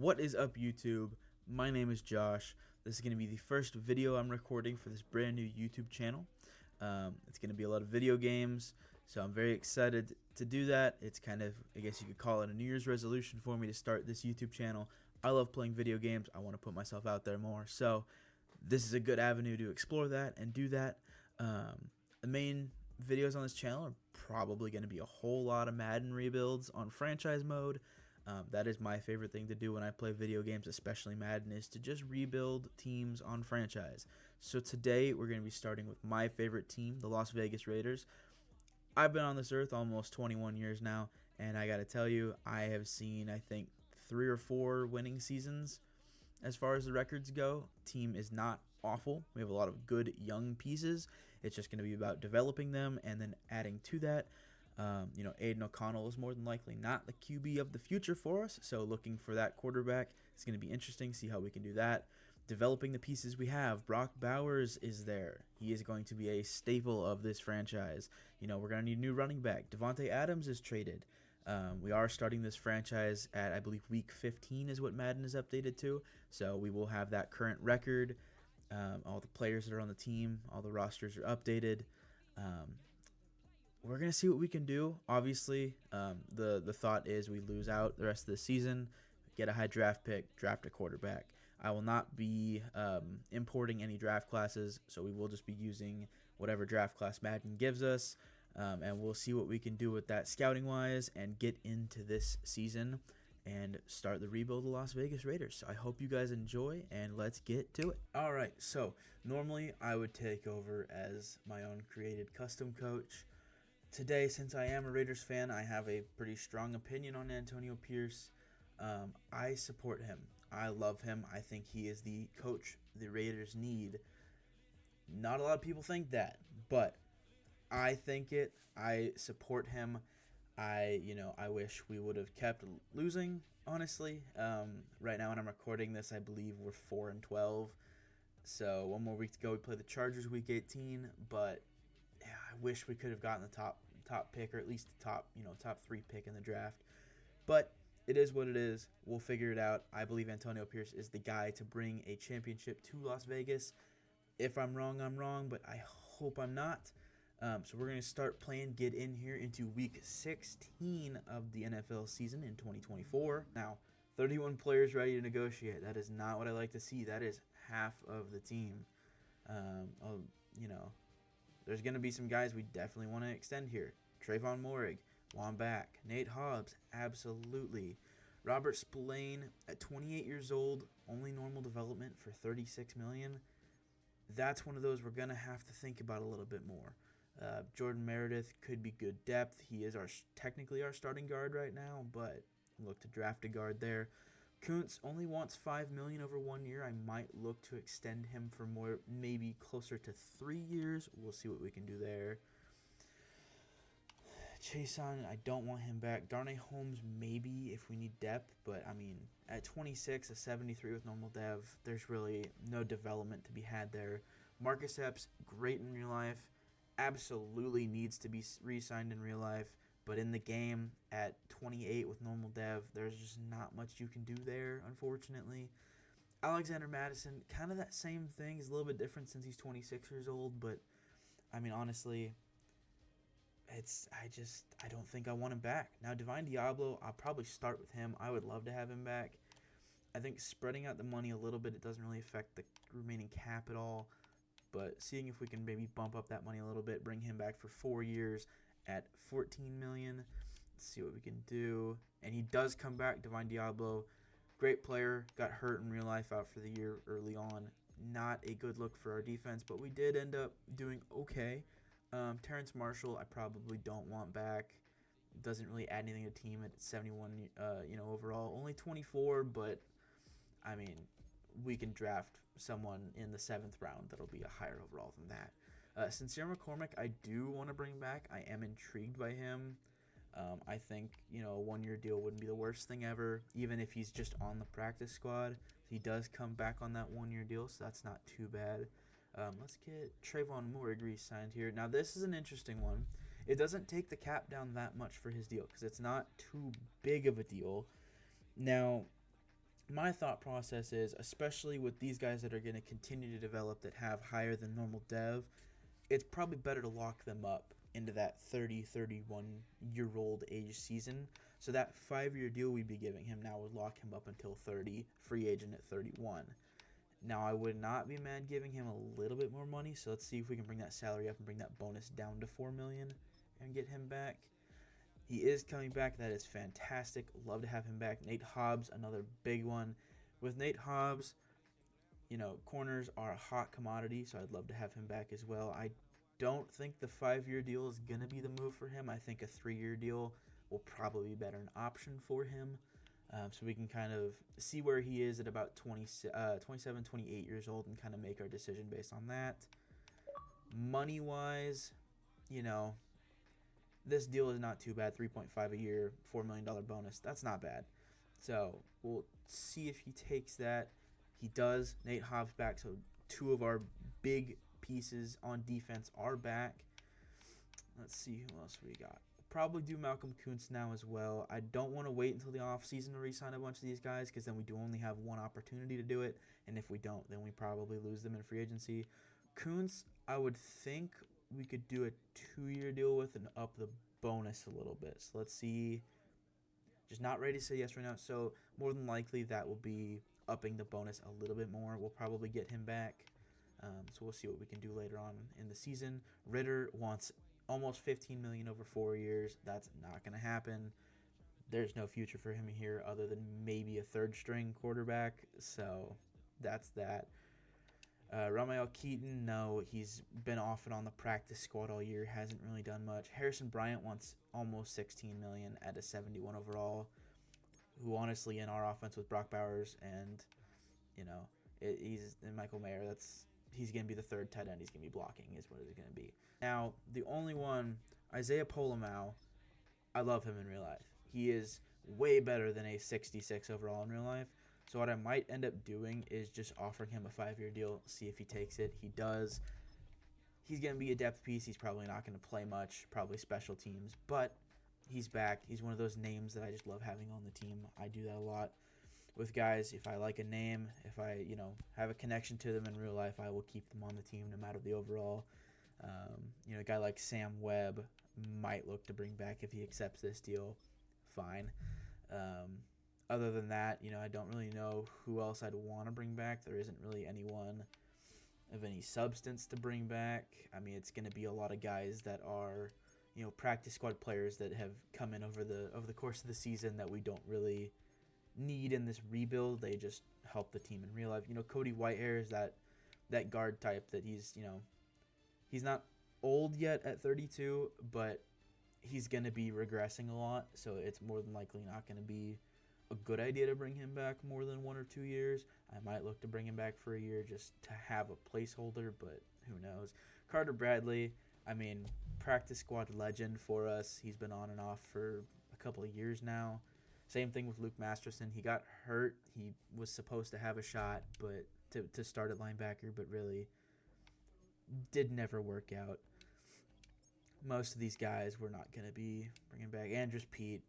What is up, YouTube? My name is Josh. This is going to be the first video I'm recording for this brand new YouTube channel. It's going to be a lot of video games, so I'm very excited to do that. It's kind of, I guess you could call it a New Year's resolution for me to start this YouTube channel. I love playing video games. I want to put myself out there more, so this is a good avenue to explore that and do that. The main videos on this channel are probably going to be a whole lot of Madden rebuilds on franchise mode. That is my favorite thing to do when I play video games, especially Madden, is to just rebuild teams on franchise. So today we're going to be starting with my favorite team, the Las Vegas Raiders. I've been on this earth almost 21 years now, and I got to tell you, I have seen, I think, 3 or 4 winning seasons as far as the records go. Team is not awful. We have a lot of good young pieces. It's just going to be about developing them and then adding to that. Aiden O'Connell is more than likely not the QB of the future for us, so looking for that quarterback is going to be interesting, see how we can do that. Developing the pieces we have. Brock Bowers is there. He is going to be a staple of this franchise. We're going to need a new running back. Devontae Adams is traded. We are starting this franchise at, I believe, week 15 is what Madden is updated to, so we will have that current record. All the players that are on the team, all the rosters are updated. We're going to see what we can do. Obviously, the thought is we lose out the rest of the season, get a high draft pick, draft a quarterback. I will not be importing any draft classes, so we will just be using whatever draft class Madden gives us, and we'll see what we can do with that scouting-wise and get into this season and start the rebuild of the Las Vegas Raiders. So I hope you guys enjoy, and let's get to it. All right, so normally I would take over as my own created custom coach. Today, since I am a Raiders fan, I have a pretty strong opinion on Antonio Pierce. I support him. I love him. I think he is the coach the Raiders need. Not a lot of people think that, but I think it. I support him. I wish we would have kept losing, honestly. Right now when I'm recording this, I believe we're 4-12. So one more week to go. We play the Chargers week 18, but yeah, I wish we could have gotten the top pick, or at least the top 3 pick in the draft. But it is what it is. We'll figure it out. I believe Antonio Pierce is the guy to bring a championship to Las Vegas. If I'm wrong, I'm wrong, but I hope I'm not. So we're going to start playing, get in here into week 16 of the NFL season in 2024. Now, 31 players ready to negotiate. That is not what I like to see. That is half of the team. There's going to be some guys we definitely want to extend here. Trayvon Moehrig, Juan Back, Nate Hobbs, absolutely. Robert Spillane at 28 years old, only normal development for $36 million. That's one of those we're going to have to think about a little bit more. Jordan Meredith could be good depth. He is technically our starting guard right now, but look to draft a guard there. Kuntz only wants $5 million over 1 year. I might look to extend him for more, maybe closer to 3 years. We'll see what we can do there. Chason, I don't want him back. Darnay Holmes, maybe if we need depth, but I mean, at 26, a 73 with normal dev, there's really no development to be had there. Marcus Epps, great in real life, absolutely needs to be re-signed in real life. But in the game, at 28 with normal dev, there's just not much you can do there, unfortunately. Alexander Madison, kind of that same thing. He's a little bit different since he's 26 years old. But, I mean, honestly, I don't think I want him back. Now, Divine Diablo, I'll probably start with him. I would love to have him back. I think spreading out the money a little bit, it doesn't really affect the remaining cap at all. But seeing if we can maybe bump up that money a little bit, bring him back for 4 years at $14 million. Let's see what we can do. And he does come back, Divine Diablo. Great player. Got hurt in real life, out for the year early on. Not a good look for our defense, but we did end up doing okay. Terrence Marshall, I probably don't want back. Doesn't really add anything to the team at 71, overall. Only 24, but, I mean, we can draft someone in the 7th round that'll be a higher overall than that. Sincere McCormick, I do want to bring back. I am intrigued by him. I think, a 1-year deal wouldn't be the worst thing ever, even if he's just on the practice squad. He does come back on that 1-year deal, so that's not too bad. Let's get Trayvon Moehrig re-signed here. Now, this is an interesting one. It doesn't take the cap down that much for his deal because it's not too big of a deal. Now, My thought process is, especially with these guys that are going to continue to develop that have higher than normal dev, it's probably better to lock them up into that 30, 31-year-old age season. So that 5-year deal we'd be giving him now would lock him up until 30, free agent at 31. Now, I would not be mad giving him a little bit more money, so let's see if we can bring that salary up and bring that bonus down to $4 million and get him back. He is coming back. That is fantastic. Love to have him back. Nate Hobbs, another big one. With Nate Hobbs, corners are a hot commodity, so I'd love to have him back as well. I don't think the 5-year deal is going to be the move for him. I think a 3-year deal will probably be better an option for him. So we can kind of see where he is at about 27, 28 years old and kind of make our decision based on that. Money-wise, this deal is not too bad. 3.5 a year, $4 million bonus. That's not bad. So we'll see if he takes that. He does. Nate Hobbs back, so 2 of our big pieces on defense are back. Let's see who else we got. Probably do Malcolm Kuntz now as well. I don't want to wait until the offseason to re-sign a bunch of these guys because then we do only have one opportunity to do it, and if we don't, then we probably lose them in free agency. Kuntz, I would think we could do a 2-year deal with and up the bonus a little bit. So let's see. Just not ready to say yes right now, so more than likely that will be upping the bonus a little bit more. We'll probably get him back. So we'll see what we can do later on in the season. Ritter wants almost $15 million over 4 years. That's not going to happen. There's no future for him here other than maybe a third-string quarterback. So that's that. Ramael Keaton, no, he's been off and on the practice squad all year. Hasn't really done much. Harrison Bryant wants almost $16 million at a 71 overall. Who honestly in our offense with Brock Bowers and he's and Michael Mayer, he's going to be the third tight end. He's going to be blocking is what it's going to be. Now, the only one, Isaiah Polamau, I love him in real life. He is way better than a 66 overall in real life. So what I might end up doing is just offering him a 5-year deal, see if he takes it. He does. He's going to be a depth piece. He's probably not going to play much, probably special teams, but he's back. He's one of those names that I just love having on the team. I do that a lot with guys. If I like a name, if I, have a connection to them in real life, I will keep them on the team no matter the overall. A guy like Sam Webb might look to bring back if he accepts this deal. Fine. Other than that, I don't really know who else I'd want to bring back. There isn't really anyone of any substance to bring back. I mean, it's going to be a lot of guys that are, practice squad players that have come in over the course of the season that we don't really need in this rebuild. They just help the team in real life. Cody Whitehair is that guard type that he's not old yet at 32, but he's going to be regressing a lot, so it's more than likely not going to be a good idea to bring him back more than 1 or 2 years. I might look to bring him back for a year just to have a placeholder, but who knows. Carter Bradley, practice squad legend for us. He's been on and off for a couple of years now. Same thing with Luke Masterson. He got hurt. He was supposed to have a shot but to start at linebacker, but really did never work out. Most of these guys we're not going to be bringing back. Andrews Pete,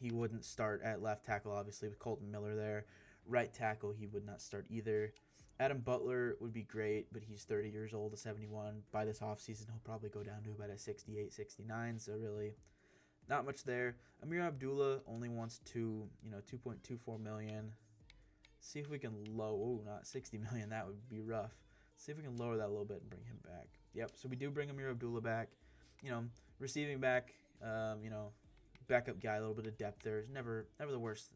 he wouldn't start at left tackle, obviously, with Colton Miller there. Right tackle, he would not start either. Adam Butler would be great, but he's 30 years old, a 71. By this offseason, he'll probably go down to about a 68, 69, so really not much there. Amir Abdullah only wants $2.24 million. See if we can not $60 million. That would be rough. See if we can lower that a little bit and bring him back. Yep, so we do bring Amir Abdullah back. Receiving back, backup guy, a little bit of depth there. Is never the worst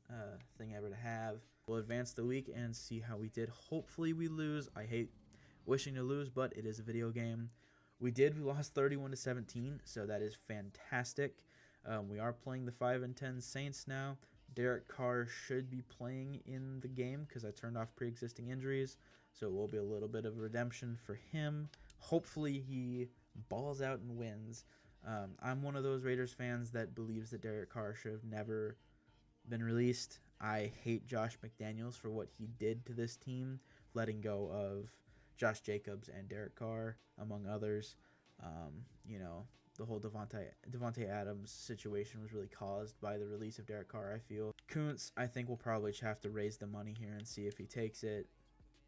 thing ever to have. We'll advance the week and see how we did. Hopefully we lose. I hate wishing to lose, but it is a video game. We lost 31-17, so that is fantastic. We are playing the 5-10 Saints now. Derek Carr should be playing in the game because I turned off pre-existing injuries, so it will be a little bit of redemption for him. Hopefully he balls out and wins. I'm one of those Raiders fans that believes that Derek Carr should have never been released. I hate Josh McDaniels for what he did to this team, letting go of Josh Jacobs and Derek Carr, among others. the whole Devontae Adams situation was really caused by the release of Derek Carr, I feel. Kuntz, I think we'll probably have to raise the money here and see if he takes it.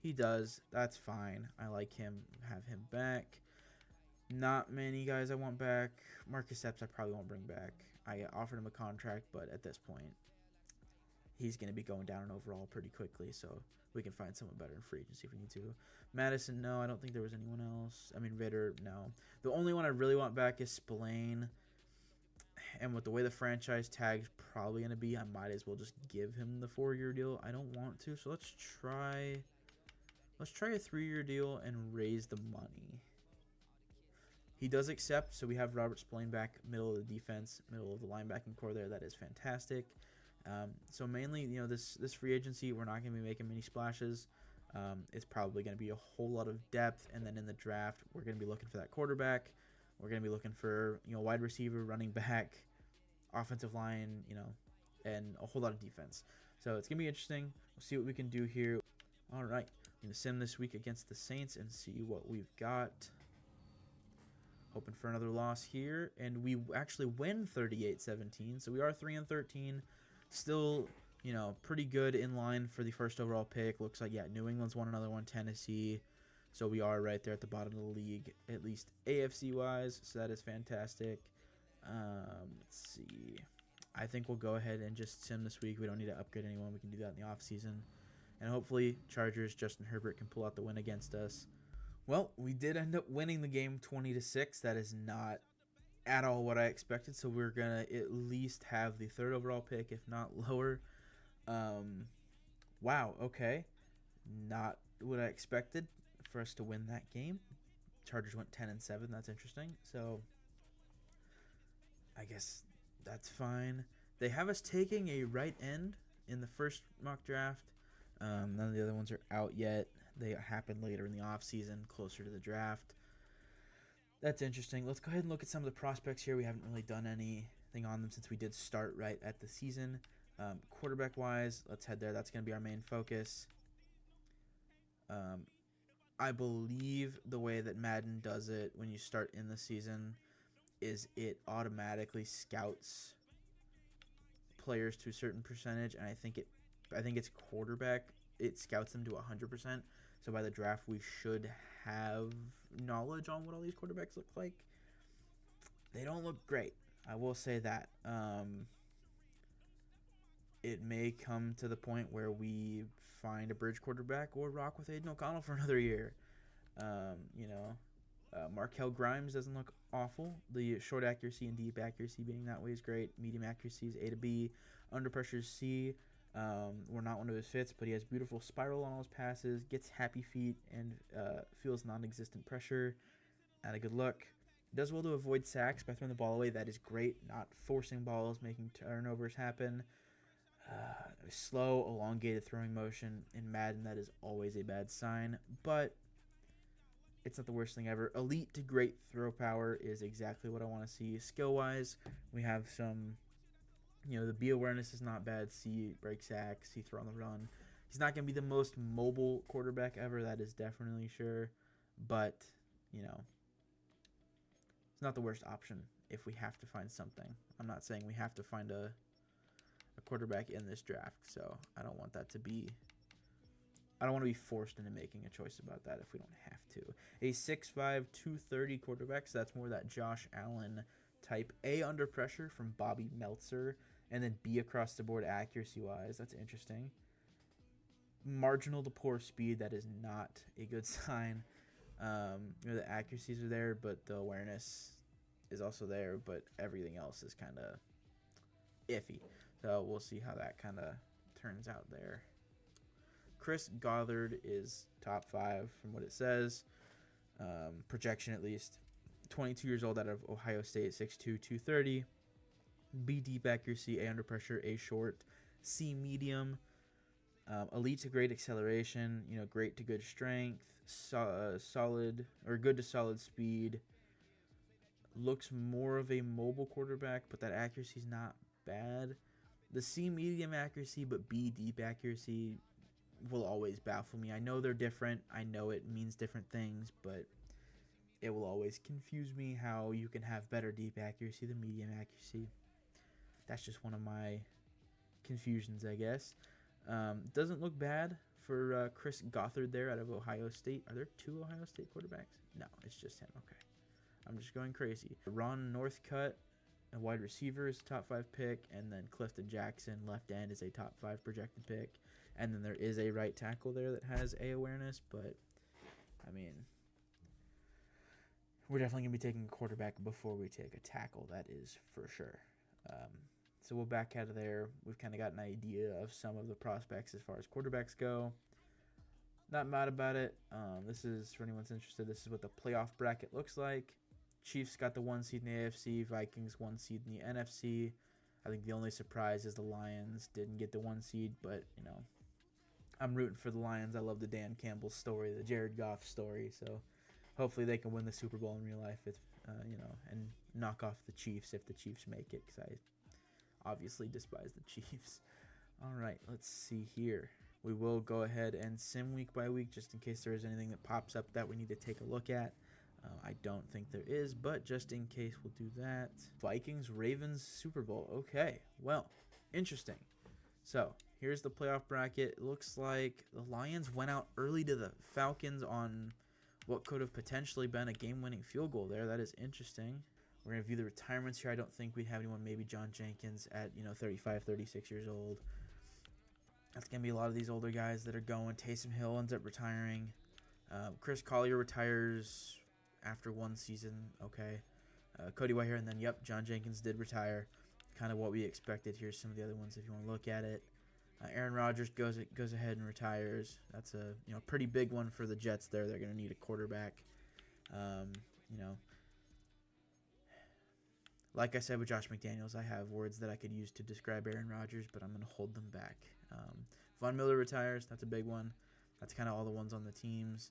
He does. That's fine. I like him. Have him back. Not many guys I want back. Marcus Epps I probably won't bring back. I offered him a contract, but at this point, he's going to be going down in overall pretty quickly, so we can find someone better in free agency if we need to. Madison, no, I don't think there was anyone else. I mean, Ritter, no. The only one I really want back is Spillane. And with the way the franchise tag's probably going to be, I might as well just give him the 4-year deal. I don't want to, so let's try a 3-year deal and raise the money. He does accept, so we have Robert Spillane back, middle of the defense, middle of the linebacking core there. That is fantastic. So mainly, this free agency, we're not going to be making many splashes. It's probably going to be a whole lot of depth, and then in the draft, we're going to be looking for that quarterback. We're going to be looking for wide receiver, running back, offensive line, and a whole lot of defense. So it's going to be interesting. We'll see what we can do here. All right, I'm going to sim this week against the Saints and see what we've got. Hoping for another loss here, and we actually win 38-17, so we are 3-13. Still, pretty good in line for the first overall pick. Looks like, New England's won another one, Tennessee. So we are right there at the bottom of the league, at least AFC-wise, so that is fantastic. Let's see. I think we'll go ahead and just sim this week. We don't need to upgrade anyone. We can do that in the offseason. And hopefully, Chargers, Justin Herbert can pull out the win against us. Well, we did end up winning the game 20-6. That is not at all what I expected, so we're going to at least have the 3rd overall pick, if not lower. Wow, okay. Not what I expected for us to win that game. Chargers went 10-7. That's interesting. So I guess that's fine. They have us taking a right end in the first mock draft. None of the other ones are out yet. They happen later in the offseason, closer to the draft. That's interesting. Let's go ahead and look at some of the prospects here. We haven't really done anything on them since we did start right at the season. Quarterback-wise, let's head there. That's going to be our main focus. I believe the way that Madden does it when you start in the season is it automatically scouts players to a certain percentage, and I think it's quarterback. It scouts them to 100%. So by the draft, we should have knowledge on what all these quarterbacks look like. They don't look great. I will say that. It may come to the point where we find a bridge quarterback or rock with Aiden O'Connell for another year. Markel Grimes doesn't look awful. The short accuracy and deep accuracy being that way is great. Medium accuracy is A to B. Under pressure is C. We're not one of his fits, but he has beautiful spiral on all his passes, gets happy feet, and feels non-existent pressure. Not a good look. Does well to avoid sacks by throwing the ball away. That is great. Not forcing balls, making turnovers happen. Slow, elongated throwing motion. In Madden, that is always a bad sign, but it's not the worst thing ever. Elite to great throw power is exactly what I want to see. Skill-wise, we have some... the B awareness is not bad. C break sack, C throw on the run. He's not going to be the most mobile quarterback ever. That is definitely sure. But, it's not the worst option if we have to find something. I'm not saying we have to find a quarterback in this draft. So I don't want that to be... I don't want to be forced into making a choice about that if we don't have to. A 6'5", 230 quarterback. So that's more that Josh Allen type. A under pressure from Bobby Meltzer. And then B across the board accuracy-wise. That's interesting. Marginal to poor speed. That is not a good sign. The accuracies are there, but the awareness is also there. But everything else is kind of iffy. So we'll see how that kind of turns out there. Chris Goddard is top 5 from what it says. Projection at least. 22 years old out of Ohio State, 6'2", 230. B deep accuracy, A under pressure, A short, C medium. Elite to great acceleration, great to good strength, solid or good to solid speed. Looks more of a mobile quarterback, but that accuracy is not bad. The C medium accuracy, but B deep accuracy will always baffle me. I know they're different. I know it means different things, but it will always confuse me how you can have better deep accuracy than medium accuracy. That's just one of my confusions, I guess. Doesn't look bad for Chris Gothard there out of Ohio State. Are there 2 Ohio State quarterbacks? No, it's just him. Okay. I'm just going crazy. Ron Northcutt, a wide receiver, is a top 5 pick, and then Clifton Jackson, left end, is a top 5 projected pick. And then there is a right tackle there that has A awareness, but I mean, we're definitely going to be taking a quarterback before we take a tackle, that is for sure. So we'll back out of there. We've kind of got an idea of some of the prospects as far as quarterbacks go. Not mad about it. This is, for anyone's interested, this is what the playoff bracket looks like. Chiefs got the 1 seed in the AFC. Vikings 1 seed in the NFC. I think the only surprise is the Lions didn't get the 1 seed, but, you know, I'm rooting for the Lions. I love the Dan Campbell story, the Jared Goff story, so hopefully they can win the Super Bowl in real life, if, and knock off the Chiefs if the Chiefs make it, because I obviously despise the Chiefs. All right, let's see here. We will go ahead and sim week by week just in case there is anything that pops up that we need to take a look at. I don't think there is, but just in case, we'll do that. Vikings, Ravens, Super Bowl. Okay, well, interesting. So here's the playoff bracket. It looks like the Lions went out early to the Falcons on what could have potentially been a game-winning field goal there. That is interesting. We're going to view the retirements here. I don't think we'd have anyone, maybe John Jenkins at, 35, 36 years old. That's going to be a lot of these older guys that are going. Taysom Hill ends up retiring. Chris Collier retires after 1 season. Okay. Cody Whitehair, and then, John Jenkins did retire. Kind of what we expected. Here's some of the other ones if you want to look at it. Aaron Rodgers goes ahead and retires. That's a pretty big one for the Jets there. They're going to need a quarterback. Like I said with Josh McDaniels, I have words that I could use to describe Aaron Rodgers, but I'm going to hold them back. Von Miller retires. That's a big one. That's kind of all the ones on the teams.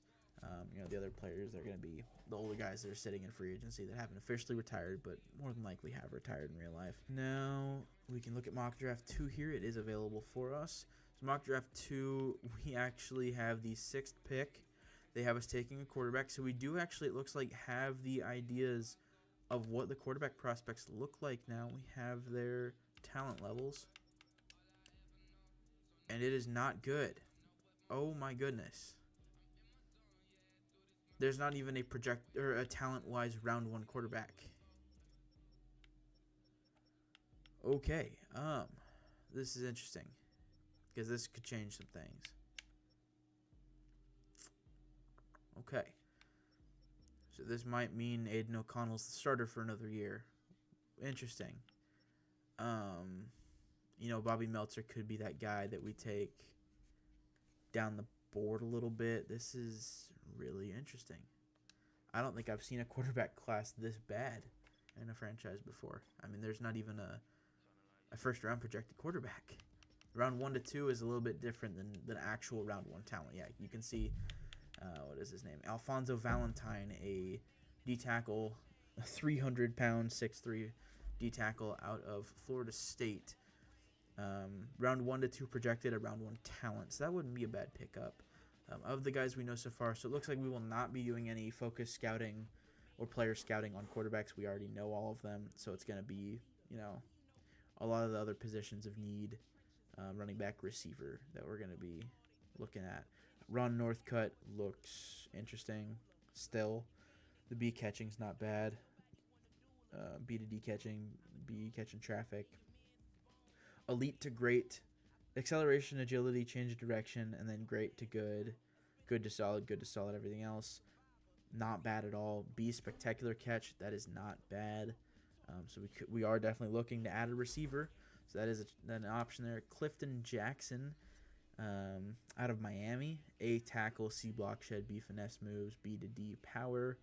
The other players are going to be the older guys that are sitting in free agency that haven't officially retired, but more than likely have retired in real life. Now we can look at Mock Draft 2 here. It is available for us. So Mock Draft 2, we actually have the 6th pick. They have us taking a quarterback. So we do actually, it looks like, have the ideas of what the quarterback prospects look like now. We have their talent levels. And it is not good. Oh my goodness. There's not even a talent-wise round 1 quarterback. Okay. This is interesting because this could change some things. Okay. So this might mean Aiden O'Connell's the starter for another year. Interesting. Bobby Meltzer could be that guy that we take down the board a little bit. This is really interesting. I don't think I've seen a quarterback class this bad in a franchise before. I mean, there's not even a first-round projected quarterback. Round 1 to 2 is a little bit different than actual round 1 talent. Yeah, you can see, what is his name? Alfonso Valentine, a D-tackle, a 300-pound, 6'3" D-tackle out of Florida State. Round 1 to 2 projected, a round 1 talent. So that wouldn't be a bad pickup. Of the guys we know so far. So it looks like we will not be doing any focus scouting or player scouting on quarterbacks. We already know all of them. So it's going to be, a lot of the other positions of need, running back, receiver, that we're going to be looking at. Ron Northcutt looks interesting still. The B catching's not bad. B to D catching, B catching traffic. Elite to great. Acceleration, agility, change of direction, and then great to good. Good to solid, everything else. Not bad at all. B, spectacular catch. That is not bad. So we are definitely looking to add a receiver. So that is an option there. Clifton Jackson out of Miami. A, tackle, C, block shed, B, finesse moves, B to D, power.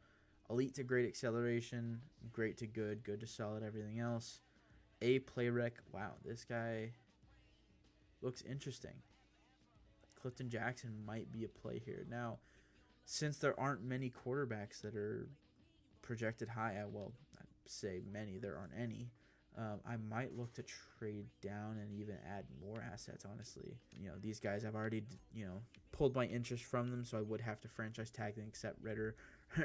Elite to great acceleration. Great to good to solid, everything else. A, play rec. Wow, this guy looks interesting. Clifton Jackson might be a play here. Now, since there aren't many quarterbacks that are projected high, I'd say many, there aren't any, I might look to trade down and even add more assets, honestly. These guys I've already, pulled my interest from them, so I would have to franchise tag them, except Ritter.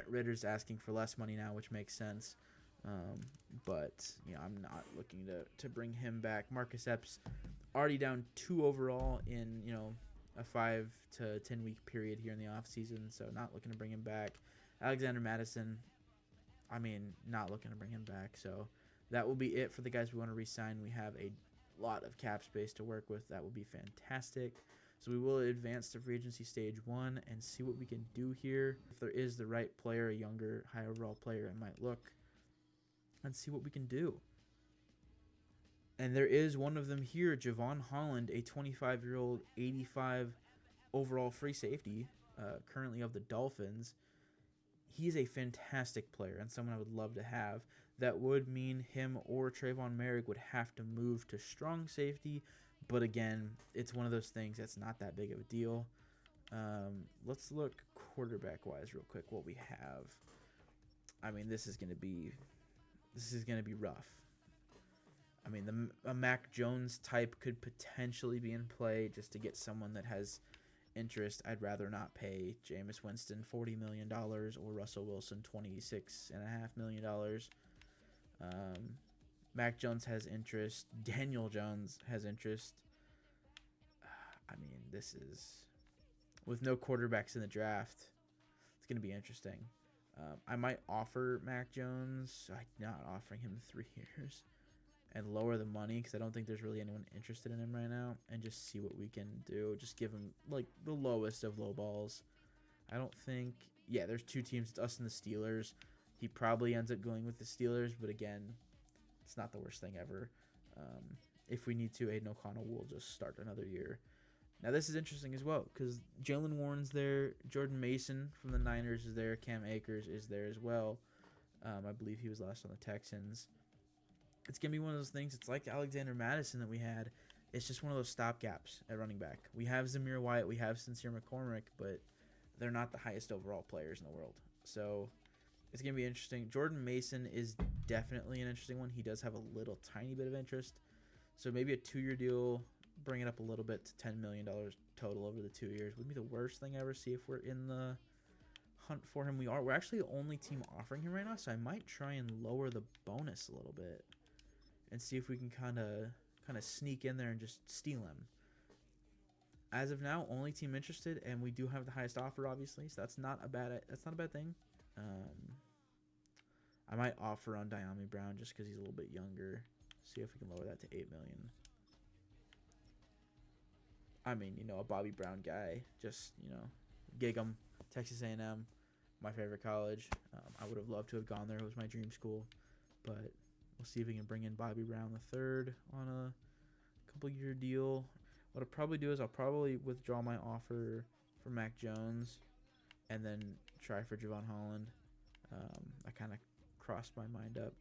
Ritter's asking for less money now, which makes sense. But I'm not looking to bring him back. Marcus Epps already down 2 overall in a 5 to 10 week period here in the off season, so not looking to bring him back. Alexander Madison, not looking to bring him back. So that will be it for the guys we want to re-sign. We have a lot of cap space to work with. That will be fantastic. So we will advance to free agency stage 1 and see what we can do here. If there is the right player, a younger, high overall player, I might look and see what we can do. And there is one of them here, Javon Holland, a 25-year-old, 85 overall free safety, currently of the Dolphins. He's a fantastic player and someone I would love to have. That would mean him or Trayvon Merrick would have to move to strong safety. But again, it's one of those things that's not that big of a deal. Let's look quarterback-wise real quick what we have. This is going to be rough. A Mac Jones type could potentially be in play just to get someone that has interest. I'd rather not pay Jameis Winston $40 million or Russell Wilson $26.5 million. Mac Jones has interest. Daniel Jones has interest. This is, with no quarterbacks in the draft, it's going to be interesting. I might offer Mac Jones. I'm not offering him 3 years and lower the money because I don't think there's really anyone interested in him right now, and just see what we can do. Just give him like the lowest of low balls. I don't think, there's 2 teams, it's us and the Steelers. He probably ends up going with the Steelers, but again, it's not the worst thing ever. If we need to, Aiden O'Connell will just start another year. Now this is interesting as well because Jalen Warren's there, Jordan Mason from the Niners is there, Cam Akers is there as well. I believe he was last on the Texans. It's going to be one of those things. It's like Alexander Madison that we had. It's just one of those stopgaps at running back. We have Zamir White, we have Sincere McCormick, but they're not the highest overall players in the world. So it's going to be interesting. Jordan Mason is definitely an interesting one. He does have a little tiny bit of interest. So maybe a 2-year deal, bring it up a little bit to $10 million total over the 2 years. Would be the worst thing ever. See if we're in the hunt for him. We're actually the only team offering him right now, so I might try and lower the bonus a little bit and see if we can kind of sneak in there and just steal him. As of now, only team interested, and we do have the highest offer, obviously, so that's not a bad thing. I might offer on Diami Brown just because he's a little bit younger. See if we can lower that to $8 million. A Bobby Brown guy, just gig him. Texas A&M, my favorite college. I would have loved to have gone there. It was my dream school, but we'll see if we can bring in Bobby Brown III on a couple-year deal. What I'll probably do is I'll probably withdraw my offer for Mac Jones and then try for Javon Holland. I kind of crossed my mind up.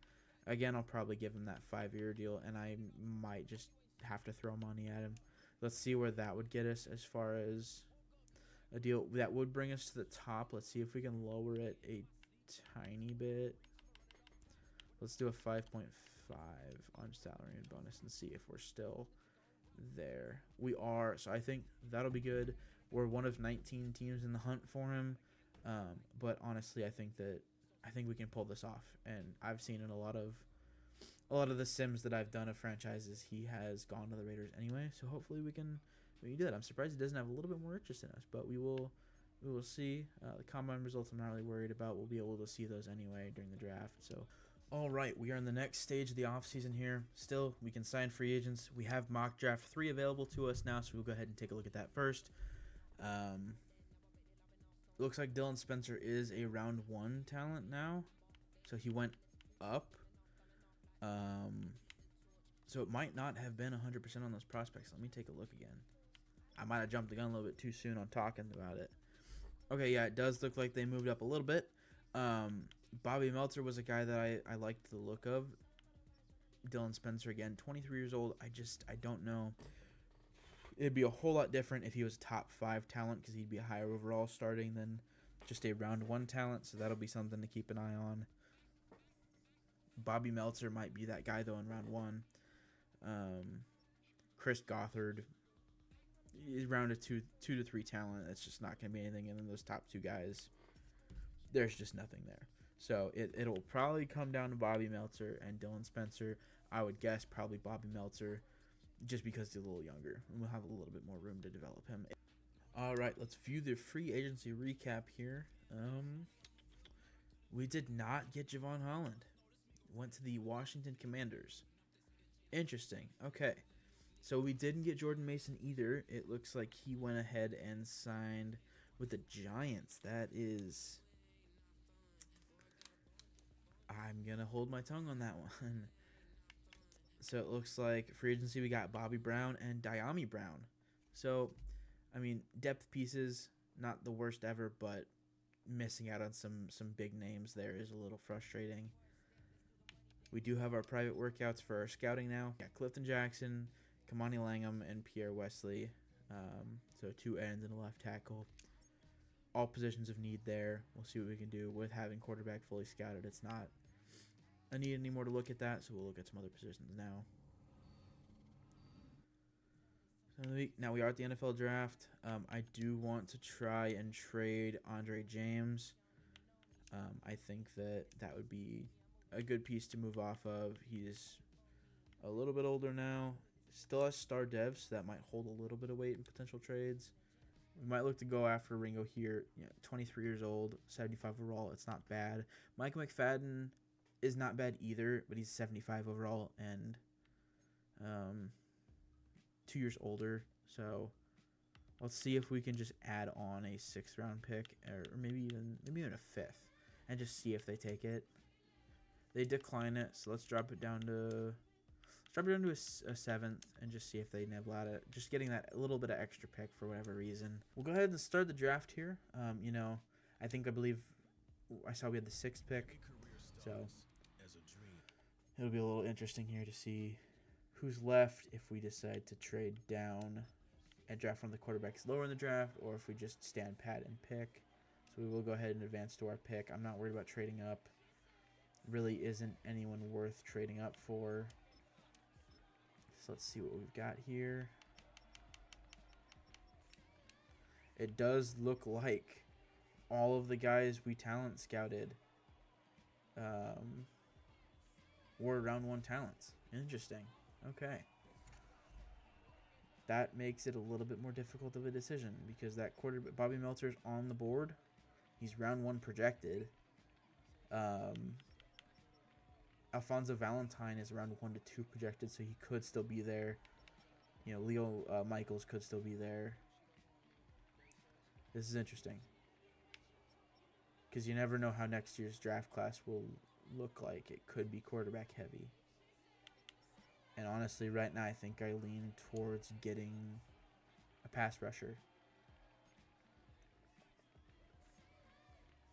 Again, I'll probably give him that 5-year deal, and I might just have to throw money at him. Let's see where that would get us as far as a deal that would bring us to the top. Let's see if we can lower it a tiny bit. Let's do a 5.5 on salary and bonus and see if we're still there. We are, so I think that'll be good. We're one of 19 teams in the hunt for him, but honestly, I think we can pull this off. And I've seen in a lot of the sims that I've done of franchises, he has gone to the Raiders anyway. So hopefully we can do that. I'm surprised he doesn't have a little bit more interest in us, but we will see. The combine results I'm not really worried about. We'll be able to see those anyway during the draft. So. All right, we are in the next stage of the offseason here. Still, we can sign free agents. We have mock draft 3 available to us now, so we'll go ahead and take a look at that first. Looks like Dylan Spencer is a round 1 talent now, so he went up. So it might not have been 100% on those prospects. Let me take a look again. I might have jumped the gun a little bit too soon on talking about it. Okay, yeah, it does look like they moved up a little bit. Bobby Meltzer was a guy that I liked the look of. Dylan Spencer, again, 23 years old. I don't know. It'd be a whole lot different if he was top 5 talent because he'd be a higher overall starting than just a round 1 talent. So that'll be something to keep an eye on. Bobby Meltzer might be that guy, though, in round 1. Chris Gothard is round 2 to 3 talent. That's just not going to be anything in those top 2 guys. there's just nothing there. So it'll probably come down to Bobby Meltzer and Dylan Spencer. I would guess probably Bobby Meltzer, just because he's a little younger and we'll have a little bit more room to develop him. All right, let's view the free agency recap here. We did not get Javon Holland. Went to the Washington Commanders. Interesting. Okay. So we didn't get Jordan Mason either. It looks like he went ahead and signed with the Giants. That is... I'm going to hold my tongue on that one. So it looks like free agency we got Bobby Brown and Diami Brown. So, I mean, depth pieces, not the worst ever, but missing out on some big names there is a little frustrating. We do have our private workouts for our scouting now. Got Clifton Jackson, Kamani Langham, and Pierre Wesley. So 2 ends and a left tackle. All positions of need there. We'll see what we can do with having quarterback fully scouted. It's not a need anymore to look at that, so we'll look at some other positions now. So now we are at the NFL draft. I do want to try and trade Andre James. I think that would be a good piece to move off of. He's a little bit older now. Still has star devs, so that might hold a little bit of weight in potential trades. We might look to go after Ringo here. 23 years old, 75 overall. It's not bad. Mike McFadden is not bad either, but he's 75 overall and 2 years older. So let's see if we can just add on a 6th round pick, or maybe even a 5th, and just see if they take it. They decline it, so let's drop it down to a 7th and just see if they nibble at it. Just getting that little bit of extra pick for whatever reason. We'll go ahead and start the draft here. I believe I saw we had the 6th pick, so it'll be a little interesting here to see who's left if we decide to trade down and draft one of the quarterbacks lower in the draft, or if we just stand pat and pick. So we will go ahead and advance to our pick. I'm not worried about trading up. Really isn't anyone worth trading up for. So let's see what we've got here. It does look like all of the guys we talent scouted were round 1 talents. Interesting. Okay. That makes it a little bit more difficult of a decision, because that quarterback, Bobby Meltzer's on the board. He's round 1 projected. Alfonso Valentine is around 1 to 2 projected, so he could still be there. Leo Michaels could still be there. This is interesting, because you never know how next year's draft class will look like. It could be quarterback heavy. And honestly, right now, I think I lean towards getting a pass rusher.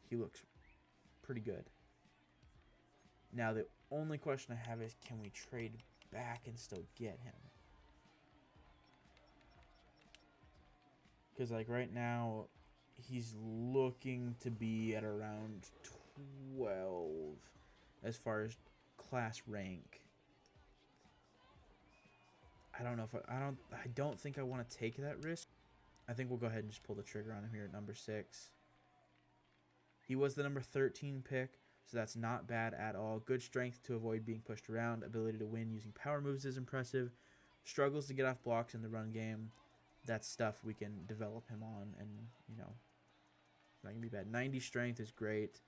He looks pretty good. Now, the only question I have is, can we trade back and still get him? Because, right now, he's looking to be at around 12 as far as class rank. I don't know if I don't think I want to take that risk. I think we'll go ahead and just pull the trigger on him here at number 6. He was the number 13 pick, so that's not bad at all. Good strength to avoid being pushed around. Ability to win using power moves is impressive. Struggles to get off blocks in the run game. That's stuff we can develop him on, and it's not gonna be bad. 90 strength is great.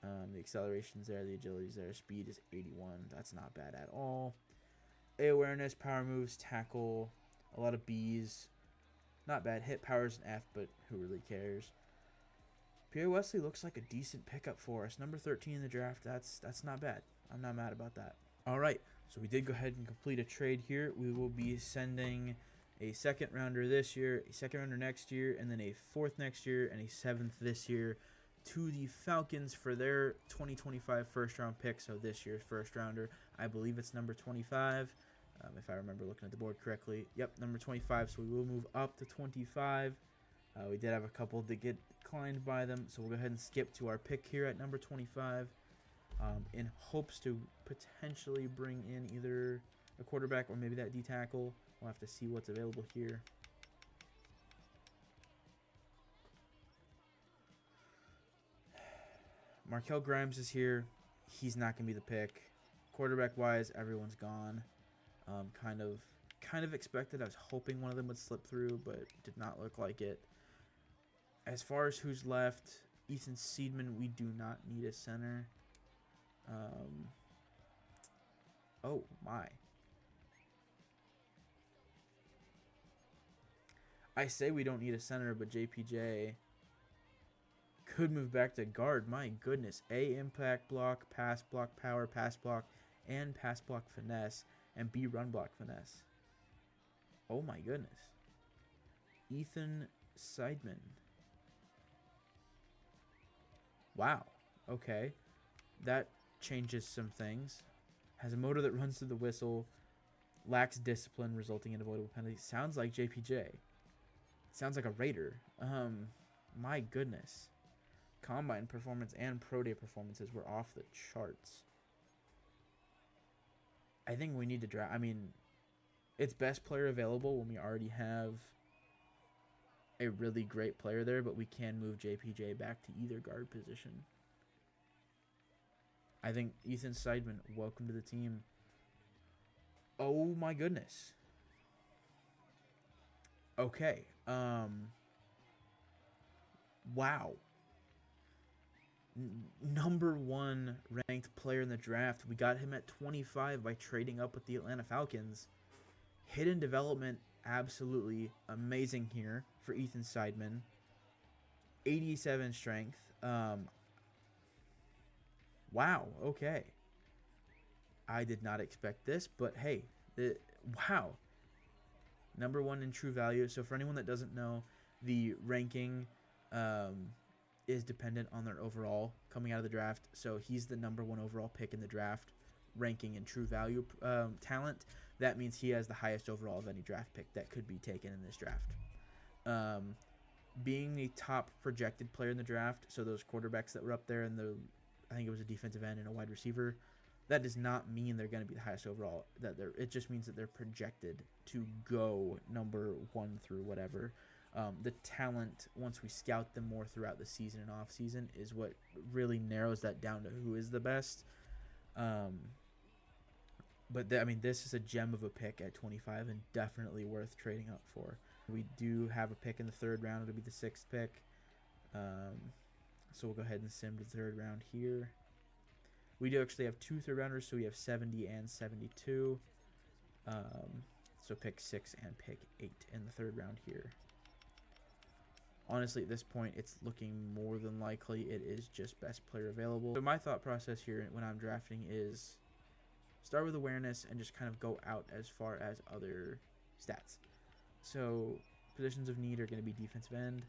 The acceleration's there, the agility's there. Speed is 81. That's not bad at all. A awareness, power moves, tackle, a lot of B's. Not bad. Hit power's an F, but who really cares? Pierre Wesley looks like a decent pickup for us. Number 13 in the draft. That's not bad. I'm not mad about that. All right, so we did go ahead and complete a trade here. We will be sending a 2nd rounder this year, a 2nd rounder next year, and then a 4th next year, and a 7th this year to the Falcons for their 2025 first-round pick. So this year's first rounder, I believe it's number 25. If I remember looking at the board correctly. Yep, number 25, so we will move up to 25. We did have a couple that get declined by them, so we'll go ahead and skip to our pick here at number 25 in hopes to potentially bring in either a quarterback or maybe that D-tackle. We'll have to see what's available here. Markel Grimes is here. He's not going to be the pick. Quarterback-wise, everyone's gone. Kind of expected. I was hoping one of them would slip through, but did not look like it. As far as who's left, Ethan Seidman, we do not need a center. Oh, my. I say we don't need a center, but JPJ could move back to guard. My goodness. A, impact block, pass block, power, pass block, and pass block finesse, and B, run block finesse. Oh, my goodness. Ethan Seidman. Wow. Okay. That changes some things. Has a motor that runs through the whistle. Lacks discipline, resulting in avoidable penalties. Sounds like JPJ. Sounds like a Raider. My goodness. Combine performance and Pro Day performances were off the charts. I think we need to draft. I mean, it's best player available when we already have a really great player there, but we can move JPJ back to either guard position. I think Ethan Seidman, welcome to the team. Oh my goodness. Okay. Wow. Number 1 ranked player in the draft. We got him at 25 by trading up with the Atlanta Falcons. Hidden development, absolutely amazing here for Ethan Seidman. 87 strength. Wow, okay. I did not expect this, but hey, wow. Number 1 in true value. So for anyone that doesn't know, the ranking is dependent on their overall coming out of the draft. So he's the number 1 overall pick in the draft, ranking in true value talent. That means he has the highest overall of any draft pick that could be taken in this draft. Being the top projected player in the draft, so those quarterbacks that were up there, and I think it was a defensive end and a wide receiver, that does not mean they're going to be the highest overall. It just means that they're projected to go number 1 through whatever. The talent, once we scout them more throughout the season and off season, is what really narrows that down to who is the best. But this is a gem of a pick at 25 and definitely worth trading up for. We do have a pick in the 3rd round. It'll be the 6th pick. So we'll go ahead and sim to the 3rd round here. We do actually have 2 3rd rounders, so we have 70 and 72. So pick 6 and pick 8 in the 3rd round here. Honestly, at this point, it's looking more than likely it is just best player available. So my thought process here when I'm drafting is start with awareness and just kind of go out as far as other stats. So positions of need are going to be defensive end.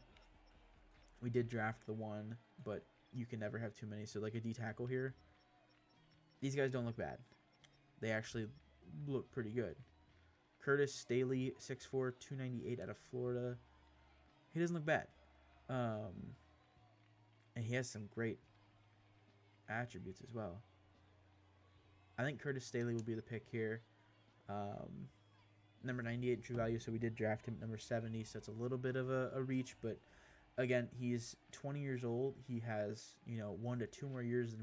We did draft the 1, but you can never have too many. So like a D tackle here. These guys don't look bad. They actually look pretty good. Curtis Staley, 6'4", 298 out of Florida. He doesn't look bad. And he has some great attributes as well. I think Curtis Staley will be the pick here. Number 98 true value, so we did draft him at number 70, so it's a little bit of a reach, but again, he's 20 years old. He has, 1 to 2 more years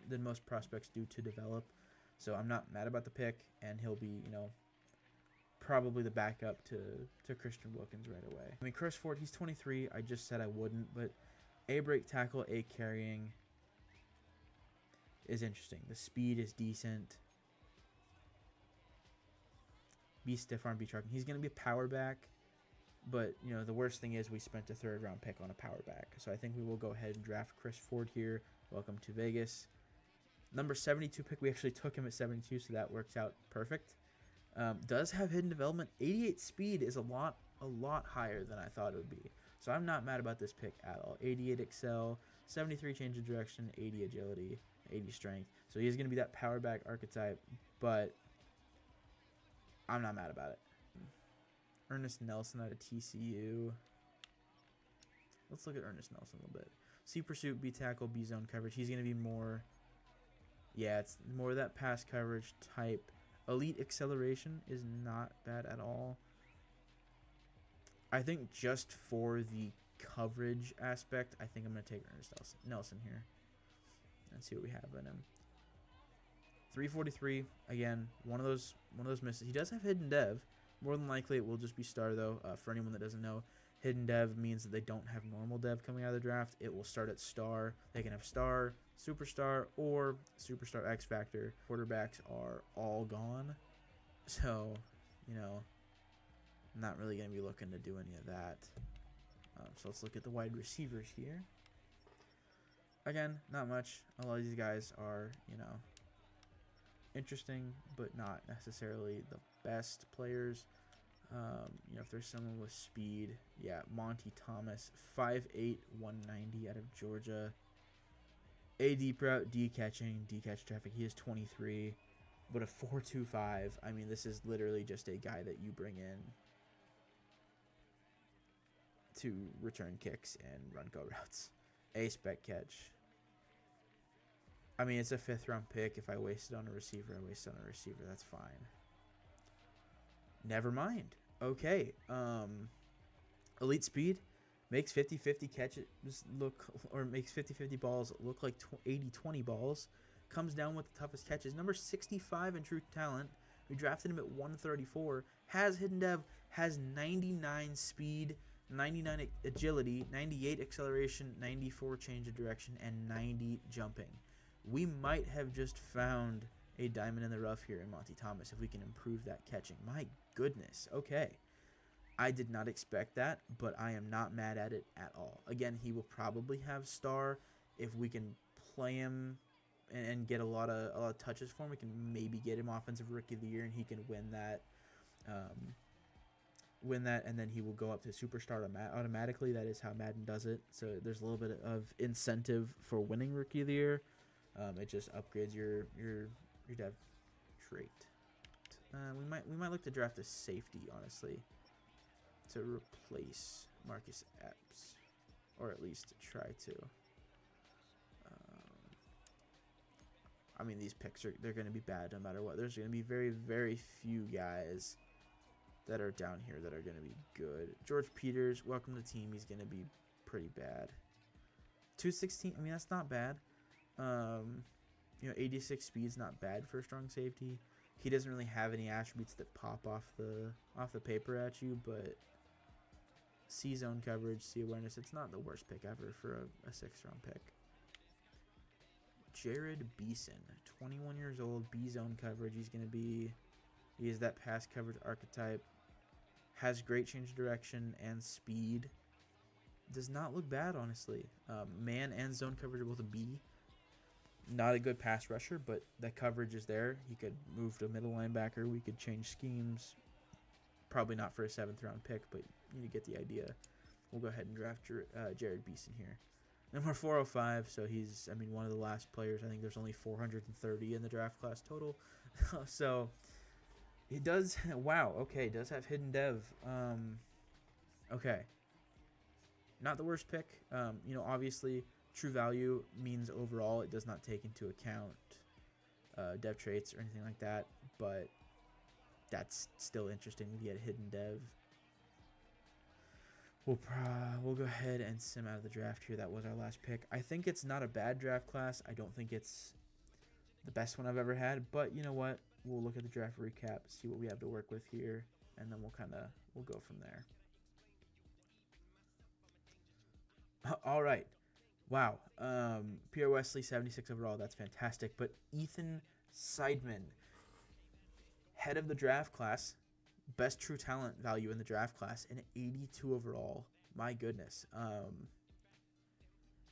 than most prospects do to develop. So I'm not mad about the pick, and he'll be, probably the backup to Christian Wilkins right away. Chris Ford, he's 23. I just said I wouldn't, but A break tackle, A carrying is interesting. The speed is decent. B stiff arm, B trucking. He's going to be a power back. But, the worst thing is we spent a 3rd round pick on a power back. So I think we will go ahead and draft Chris Ford here. Welcome to Vegas. Number 72 pick, we actually took him at 72, so that works out perfect. Does have hidden development. 88 speed is a lot higher than I thought it would be. So I'm not mad about this pick at all. 88 excel, 73 change of direction, 80 agility, 80 strength. So he's going to be that power back archetype, but I'm not mad about it. Ernest Nelson out of TCU. Let's look at Ernest Nelson a little bit. C pursuit, B tackle, B zone coverage. He's going to be more, it's more that pass coverage type. Elite acceleration is not bad at all. I think just for the coverage aspect, I think I'm going to take Ernest Nelson here. and see what we have in him. 343, again, one of those misses. He does have hidden dev. More than likely, it will just be star, though. For anyone that doesn't know, hidden dev means that they don't have normal dev coming out of the draft. It will start at star. They can have star, superstar, or superstar X Factor. Quarterbacks are all gone. So, you know, I'm not really going to be looking to do any of that. So let's look at the wide receivers here. Again, not much. A lot of these guys are, you know, interesting, but not necessarily the best players. You know, if there's someone with speed, yeah, Monty Thomas, 5'8", 190 out of Georgia. A deep route, D catch traffic. He is 23, but a 4.25. I mean, this is literally just a guy that you bring in to return kicks and run go routes. A spec catch. I mean, it's a 5th round pick. If I waste it on a receiver, I waste it on a receiver. That's fine. Never mind. Okay. Elite speed makes 50-50 catches look, or makes 50-50 balls look like 80-20 balls. Comes down with the toughest catches. Number 65 in true talent. We drafted him at 134. Has hidden dev. Has 99 speed, 99 agility, 98 acceleration, 94 change of direction, and 90 jumping. We might have just found a diamond in the rough here in Monty Thomas if we can improve that catching. My goodness. Okay. I did not expect that, but I am not mad at it at all. Again, he will probably have star. If we can play him and get a lot of touches for him, we can maybe get him offensive rookie of the year and he can win that, and then he will go up to superstar automatically. That is how Madden does it. So there's a little bit of incentive for winning rookie of the year. It just upgrades your dev trait. We might look to draft a safety, honestly, to replace Marcus Epps, or at least try to. I mean, these picks they're going to be bad no matter what. There's going to be very, very few guys that are down here that are going to be good. George Peters, welcome to the team. He's going to be pretty bad. 216. I mean, that's not bad. You know, 86 speed's not bad for a strong safety. He doesn't really have any attributes that pop off the paper at you, but C zone coverage, C awareness, it's not the worst pick ever for a 6th round pick. Jared Beeson, 21 years old, B zone coverage. He is that pass coverage archetype. Has great change of direction and speed. Does not look bad, honestly. Man and zone coverage are both a B. Not a good pass rusher, but that coverage is there. He could move to middle linebacker. We could change schemes. Probably not for a 7th round pick, but you get the idea. We'll go ahead and draft Jared Beeson here. Number 405, so he's, I mean, one of the last players. I think there's only 430 in the draft class total. So he does, wow, okay, does have hidden dev. Okay. Not the worst pick. You know, obviously, true value means overall it does not take into account dev traits or anything like that, but that's still interesting to get hidden dev. We'll go ahead and sim out of the draft here. That was our last pick. I think it's not a bad draft class. I don't think it's the best one I've ever had, but you know what? We'll look at the draft recap, see what we have to work with here, and then we'll go from there. All right. Wow. Pierre Wesley, 76 overall. That's fantastic. But Ethan Seidman, head of the draft class, best true talent value in the draft class, an 82 overall. My goodness. I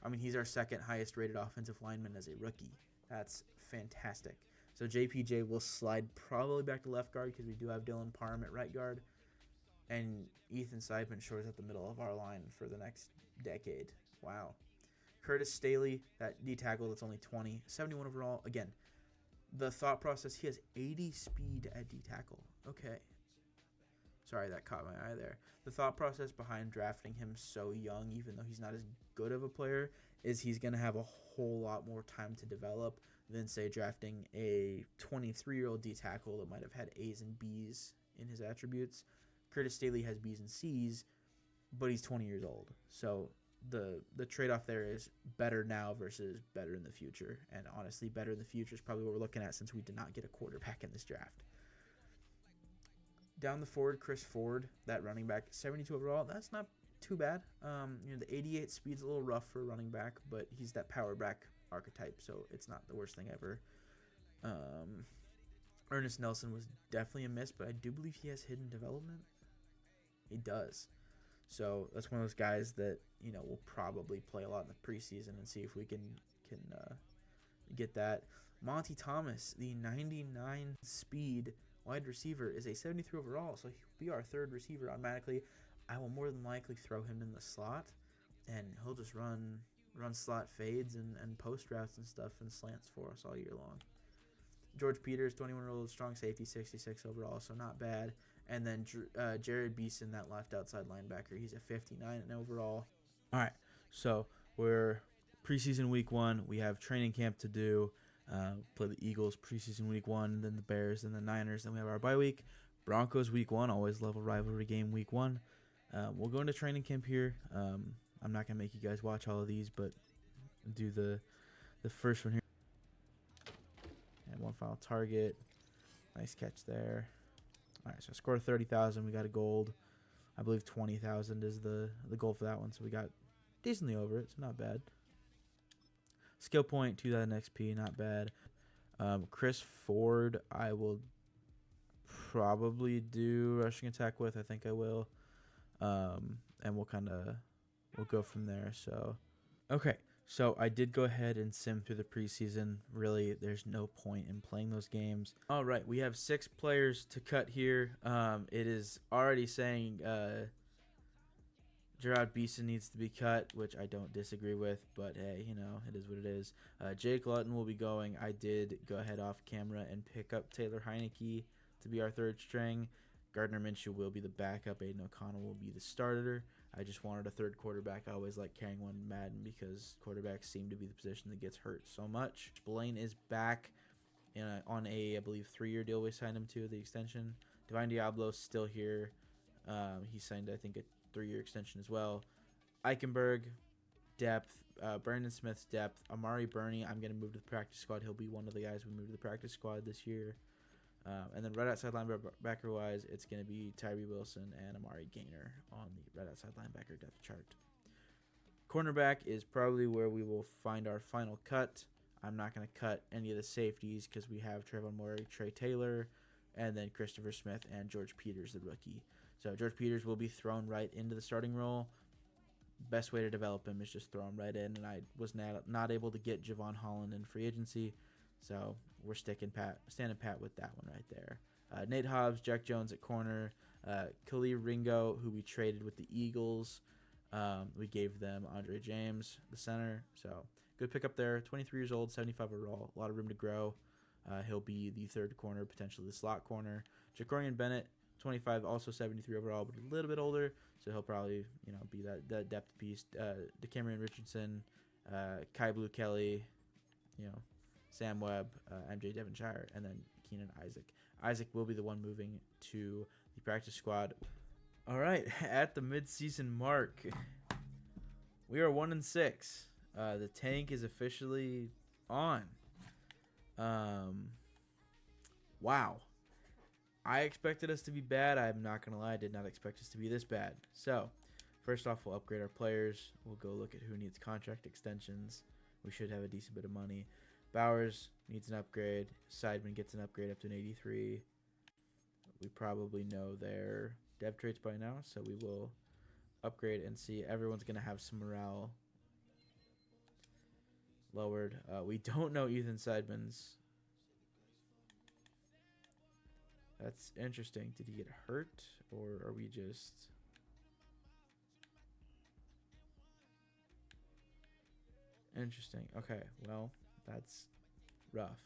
mean, he's our 2nd highest rated offensive lineman as a rookie. That's fantastic. So JPJ will slide probably back to left guard because we do have Dylan Parham at right guard. And Ethan Seidman shores up the middle of our line for the next decade. Wow. Curtis Staley, that D tackle that's only 20, 71 overall. Again, the thought process, he has 80 speed at D tackle. Okay. Sorry, that caught my eye there. The thought process behind drafting him so young, even though he's not as good of a player, is he's going to have a whole lot more time to develop than, say, drafting a 23-year-old D tackle that might have had A's and B's in his attributes. Curtis Staley has B's and C's, but he's 20 years old. So the trade-off there is better now versus better in the future. And honestly, better in the future is probably what we're looking at since we did not get a quarterback in this draft. Down the forward, Chris Ford, that running back, 72 overall. That's not too bad. The 88 speed's a little rough for a running back, but he's that power back archetype, so it's not the worst thing ever. Ernest Nelson was definitely a miss, but I do believe he has hidden development. He does. So that's one of those guys that, will probably play a lot in the preseason and see if we can get that. Monty Thomas, the 99 speed wide receiver, is a 73 overall, so he'll be our third receiver automatically. I will more than likely throw him in the slot, and he'll just run slot fades and post routes and stuff and slants for us all year long. George Peters, 21-year-old strong safety, 66 overall, so not bad. And then Jared Beeson, that left outside linebacker, he's a 59 overall. All right, so we're preseason week 1. We have training camp to do. Play the Eagles preseason week 1, then the Bears, then the Niners. Then we have our bye week. Broncos week 1, always love a rivalry game week 1. We'll go into training camp here. I'm not going to make you guys watch all of these, but do the first one here. And one final target. Nice catch there. All right, so I scored 30,000. We got a gold. I believe 20,000 is the goal for that one, so we got decently over it, so not bad. Skill point, 2,000 XP, not bad. Chris Ford, I will probably do rushing attack with. I think I will. And we'll go from there. So, okay. So I did go ahead and sim through the preseason. Really, there's no point in playing those games. All right, we have 6 players to cut here. It is already saying Gerard Beeson needs to be cut, which I don't disagree with, but hey, it is what it is. Jake Lutton will be going. I did go ahead off camera and pick up Taylor Heineke to be our third string. Gardner Minshew will be the backup. Aiden O'Connell will be the starter. I just wanted a third quarterback. I always like carrying one in Madden because quarterbacks seem to be the position that gets hurt so much. Blaine is back on I believe, 3-year deal we signed him to, the extension. Divine Diablo's still here. He signed, I think, a 3-year extension as well. Eichenberg, depth. Brandon Smith's depth. Amari Burney, I'm going to move to the practice squad. He'll be one of the guys we move to the practice squad this year. And then right outside linebacker-wise, it's going to be Tyree Wilson and Amari Gaynor on the right outside linebacker depth chart. Cornerback is probably where we will find our final cut. I'm not going to cut any of the safeties because we have Trevon Murray, Trey Taylor, and then Christopher Smith and George Peters, the rookie. So George Peters will be thrown right into the starting role. Best way to develop him is just throw him right in, and I was not able to get Javon Holland in free agency. So we're standing pat with that one right there. Nate Hobbs, Jack Jones at corner. Khalil Ringo, who we traded with the Eagles. We gave them Andre James, the center. So good pickup there. 23 years old, 75 overall. A lot of room to grow. He'll be the third corner, potentially the slot corner. Jacorian Bennett, 25, also 73 overall, but a little bit older. So he'll probably be that depth piece. DeCameron Richardson, Kai Blue Kelly, Sam Webb, MJ Devonshire, and then Keenan Isaac. Isaac will be the one moving to the practice squad. All right, at the midseason mark, we are 1-6. The tank is officially on. Wow. I expected us to be bad. I'm not going to lie. I did not expect us to be this bad. So, first off, we'll upgrade our players. We'll go look at who needs contract extensions. We should have a decent bit of money. Bowers needs an upgrade. Seidman gets an upgrade up to an 83. We probably know their dev traits by now, so we will upgrade and see. Everyone's going to have some morale lowered. We don't know Ethan Seidman's. That's interesting. Did he get hurt, or are we just... Interesting. Okay, well, that's rough.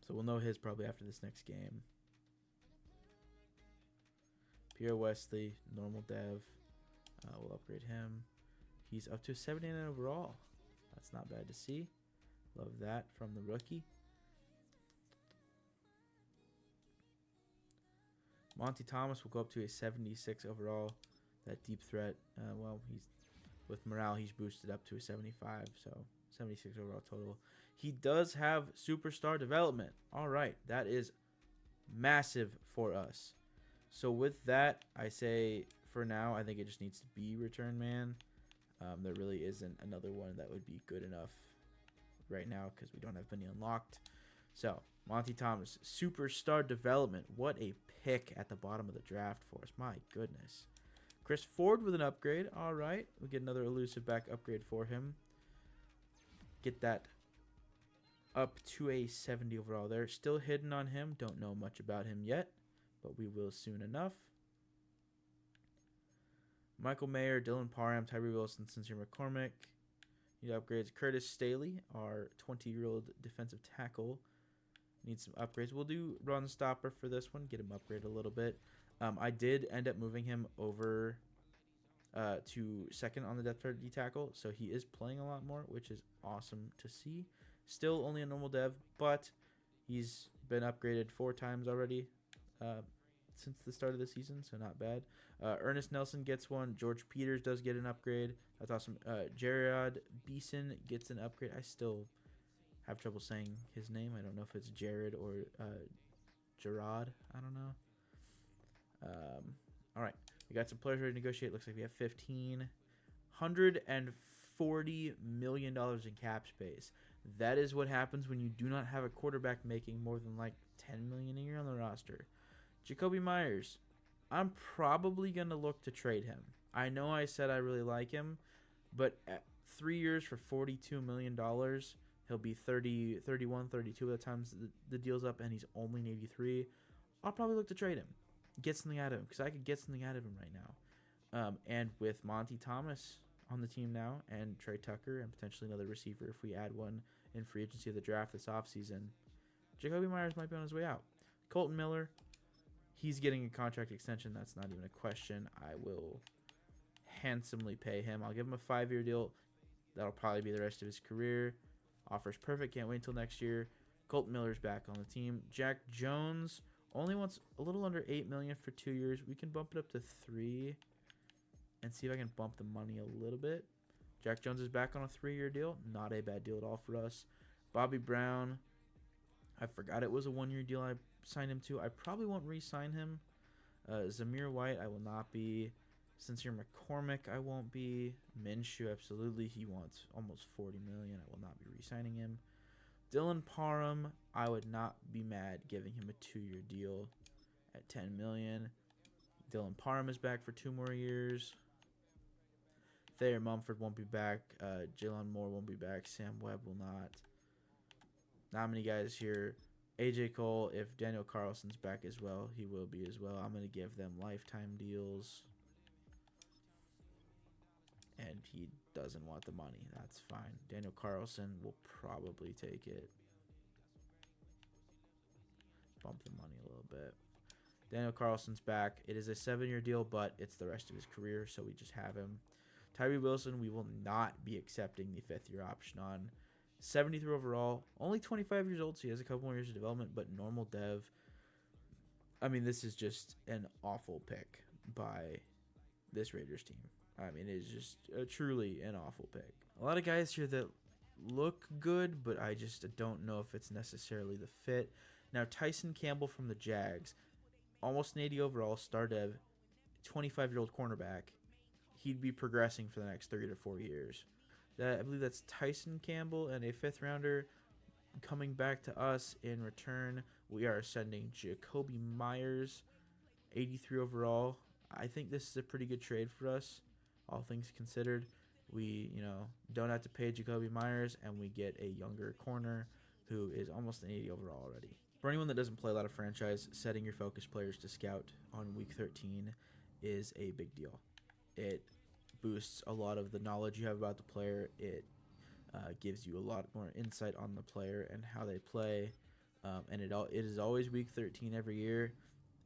So we'll know his probably after this next game. Pierre Wesley, normal dev. We'll upgrade him. He's up to 79 overall. That's not bad to see. Love that from the rookie. Monty Thomas will go up to a 76 overall. That deep threat. Well, he's with morale, he's boosted up to a 75. So 76 overall total. He does have superstar development. All right, that is massive for us. So with that, I say for now, I think it just needs to be return man. There really isn't another one that would be good enough right now because we don't have many unlocked. So Monty Thomas, superstar development. What a pick at the bottom of the draft for us. My goodness. Chris Ford with an upgrade. All right. We get another elusive back upgrade for him. Get that up to a 70 overall there. Still hidden on him. Don't know much about him yet, but we will soon enough. Michael Mayer, Dylan Parham, Tyree Wilson, Sincere McCormick. Need upgrades. Curtis Staley, our 20-year-old defensive tackle. Needs some upgrades. We'll do run stopper for this one. Get him upgraded a little bit. I did end up moving him over to second on the depth chart D tackle, so he is playing a lot more, which is awesome to see. Still only a normal dev, but he's been upgraded 4 times already since the start of the season, so not bad. Ernest Nelson gets one. George Peters does get an upgrade. That's awesome. Jared Beeson gets an upgrade. I still have trouble saying his name. I don't know if it's Jared or Gerard. I don't know. All right. We got some players ready to negotiate. Looks like we have $1,540 million in cap space. That is what happens when you do not have a quarterback making more than like $10 million a year on the roster. Jacoby Myers. I'm probably going to look to trade him. I know I said I really like him, but at 3 years for $42 million, he'll be 30, 31, 32 by the time the deal's up, and he's only an 83. I'll probably look to trade him. Get something out of him, because I could get something out of him right now. And with Monty Thomas on the team now, and Trey Tucker, and potentially another receiver if we add one in free agency of the draft this offseason, Jacoby Myers might be on his way out. Colton Miller, he's getting a contract extension. That's not even a question. I will handsomely pay him. I'll give him a 5-year deal. That'll probably be the rest of his career. Offers perfect. Can't wait until next year. Colton Miller's back on the team. Jack Jones only wants a little under $8 million for 2 years. We can bump it up to 3 and see if I can bump the money a little bit. Jack Jones is back on a 3-year deal. Not a bad deal at all for us. Bobby Brown, I forgot it was a 1-year deal I signed him to. I probably won't re-sign him. Zamir White, I will not be. Sincere McCormick, I won't be. Minshew, absolutely. He wants almost $40 million. I will not be re-signing him. Dylan Parham, I would not be mad giving him a 2-year deal at $10 million. Dylan Parham is back for 2 more years. Thayer Mumford won't be back. Jalen Moore won't be back. Sam Webb will not. Not many guys here. AJ Cole, if Daniel Carlson's back as well, he will be as well. I'm going to give them lifetime deals. And he doesn't want the money. That's fine. Daniel Carlson will probably take it. Bump the money a little bit. Daniel Carlson's back. It is a 7-year deal, but it's the rest of his career, so we just have him. Tyree Wilson, we will not be accepting the 5th-year option on. 73 overall. Only 25 years old, so he has a couple more years of development, but normal dev. I mean, this is just an awful pick by this Raiders team. I mean, it is just truly an awful pick. A lot of guys here that look good, but I just don't know if it's necessarily the fit. Now, Tyson Campbell from the Jags, almost an 80 overall, star dev, 25-year-old cornerback. He'd be progressing for the next 3 to 4 years. I believe that's Tyson Campbell and a 5th rounder coming back to us in return. We are sending Jacoby Myers, 83 overall. I think this is a pretty good trade for us, all things considered. We, don't have to pay Jacoby Myers, and we get a younger corner who is almost an 80 overall already. For anyone that doesn't play a lot of franchise, setting your focus players to scout on week 13 is a big deal. It boosts a lot of the knowledge you have about the player. It gives you a lot more insight on the player and how they play. And it is always week 13 every year,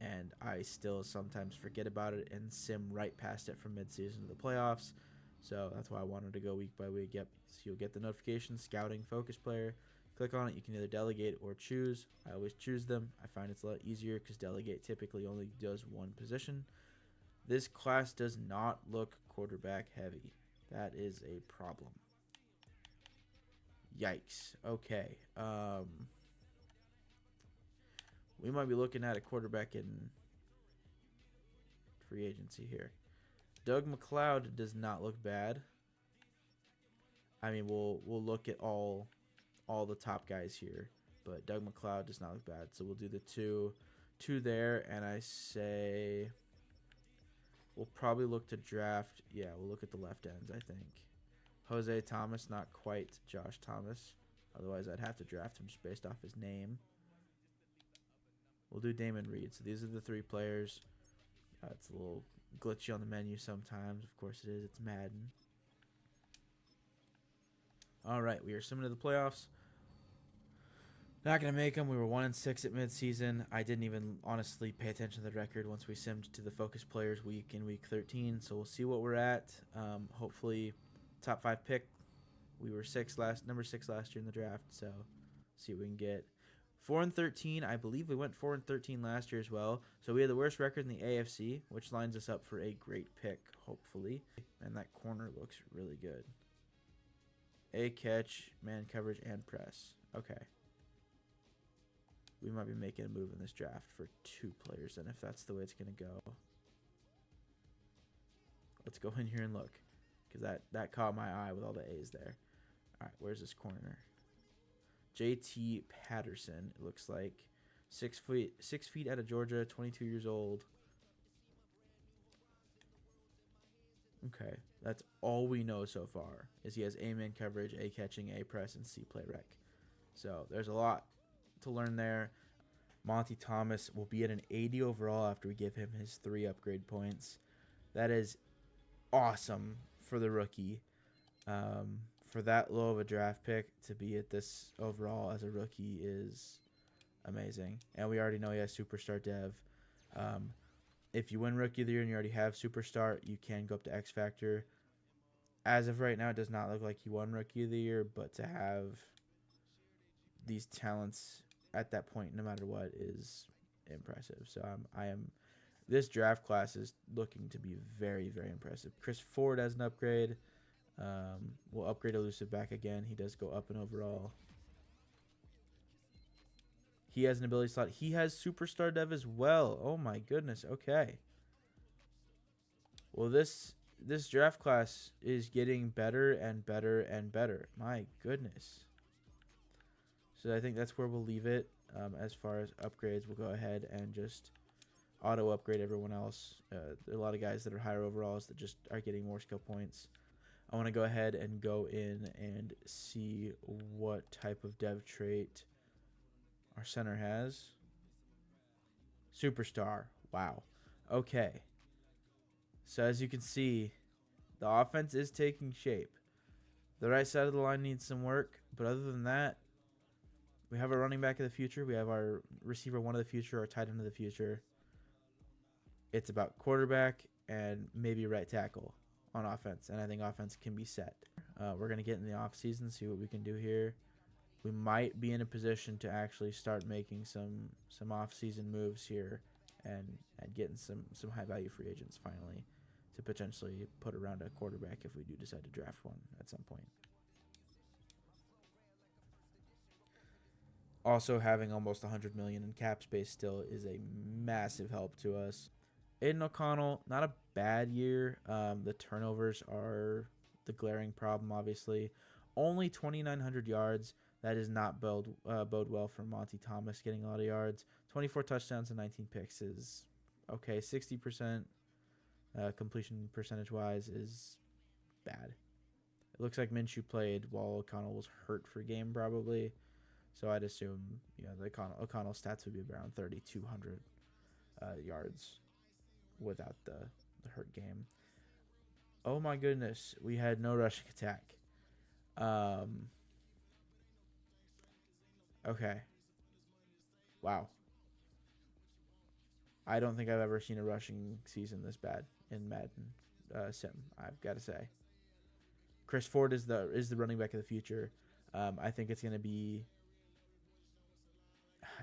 and I still sometimes forget about it and sim right past it from midseason to the playoffs. So that's why I wanted to go week by week. Yep, so you'll get the notification, scouting focus player. Click on it. You can either delegate or choose. I always choose them. I find it's a lot easier because delegate typically only does one position. This class does not look quarterback heavy. That is a problem. Yikes. Okay. We might be looking at a quarterback in free agency here. Doug McLeod does not look bad. I mean, we'll look at all the top guys here, but Doug McLeod does not look bad. So we'll do the two there, and I say we'll probably look to draft. Yeah, we'll look at the left ends, I think. Jose Thomas, not quite Josh Thomas. Otherwise, I'd have to draft him just based off his name. We'll do Damon Reed. So these are the 3 players. It's a little glitchy on the menu sometimes. Of course it is. It's Madden. All right, we are simming to the playoffs. Not going to make them. We were 1-6 at midseason. I didn't even honestly pay attention to the record once we simmed to the focus players week in week 13. So we'll see what we're at. Hopefully, top 5 pick. We were number 6 last year in the draft. So see what we can get. 4-13. I believe we went 4-13 last year as well. So we had the worst record in the AFC, which lines us up for a great pick, hopefully. And that corner looks really good. A catch, man coverage, and press. Okay. We might be making a move in this draft for 2 players, and if that's the way it's going to go. Let's go in here and look, because that caught my eye with all the A's there. All right, where's this corner? JT Patterson, it looks like. 6 feet out of Georgia, 22 years old. Okay, that's all we know so far, is he has A-man coverage, A catching, A press, and C play rec. So there's a lot to learn there. Monty Thomas will be at an 80 overall after we give him his 3 upgrade points. That is awesome for the rookie. For that low of a draft pick to be at this overall as a rookie is amazing. And we already know he has superstar dev. If you win Rookie of the Year and you already have Superstar, you can go up to X Factor. As of right now, it does not look like he won Rookie of the Year, but to have these talents at that point, no matter what, is impressive. So this draft class is looking to be very, very impressive. Chris Ford has an upgrade. We'll upgrade Elusive back again. He does go up in overall. He has an ability slot. He has Superstar Dev as well. Oh my goodness. Okay. Well, this draft class is getting better and better and better. My goodness. So I think that's where we'll leave it. As far as upgrades, we'll go ahead and just auto upgrade everyone else. There are a lot of guys that are higher overalls that just are getting more skill points. I want to go ahead and go in and see what type of dev trait our center has. Superstar. Wow. Okay. So as you can see, the offense is taking shape. The right side of the line needs some work, but other than that, we have our running back of the future. We have our receiver 1 of the future, our tight end of the future. It's about quarterback and maybe right tackle on offense, and I think offense can be set. We're going to get in the offseason, see what we can do here. We might be in a position to actually start making some off-season moves here and getting some high-value free agents finally to potentially put around a quarterback if we do decide to draft one at some point. Also, having almost $100 million in cap space still is a massive help to us. Aiden O'Connell, not a bad year. The turnovers are the glaring problem, obviously. Only 2,900 yards. That does not bode well for Monty Thomas getting a lot of yards. 24 touchdowns and 19 picks is okay. 60% completion percentage-wise is bad. It looks like Minshew played while O'Connell was hurt for a game probably. So I'd assume the O'Connell stats would be around 3,200 yards without the hurt game. Oh my goodness, we had no rushing attack. Okay. Wow. I don't think I've ever seen a rushing season this bad in Madden Sim, I've got to say. Chris Ford is the running back of the future. I think it's going to be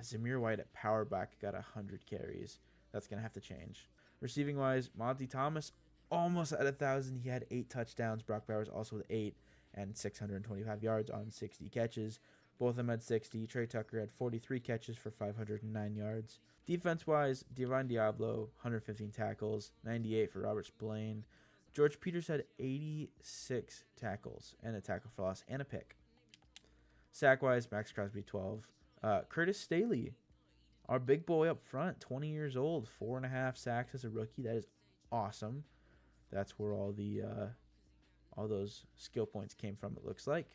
Zamir White at power back got 100 carries. That's going to have to change. Receiving wise, Monty Thomas almost at 1,000. He had 8 touchdowns. Brock Bowers also with 8 and 625 yards on 60 catches. Both of them had 60. Trey Tucker had 43 catches for 509 yards. Defense-wise, Divine Diablo, 115 tackles, 98 for Robert Spillane. George Peters had 86 tackles and a tackle for loss and a pick. Sack-wise, Max Crosby, 12. Curtis Staley, our big boy up front, 20 years old, 4.5 sacks as a rookie. That is awesome. That's where all those skill points came from, it looks like.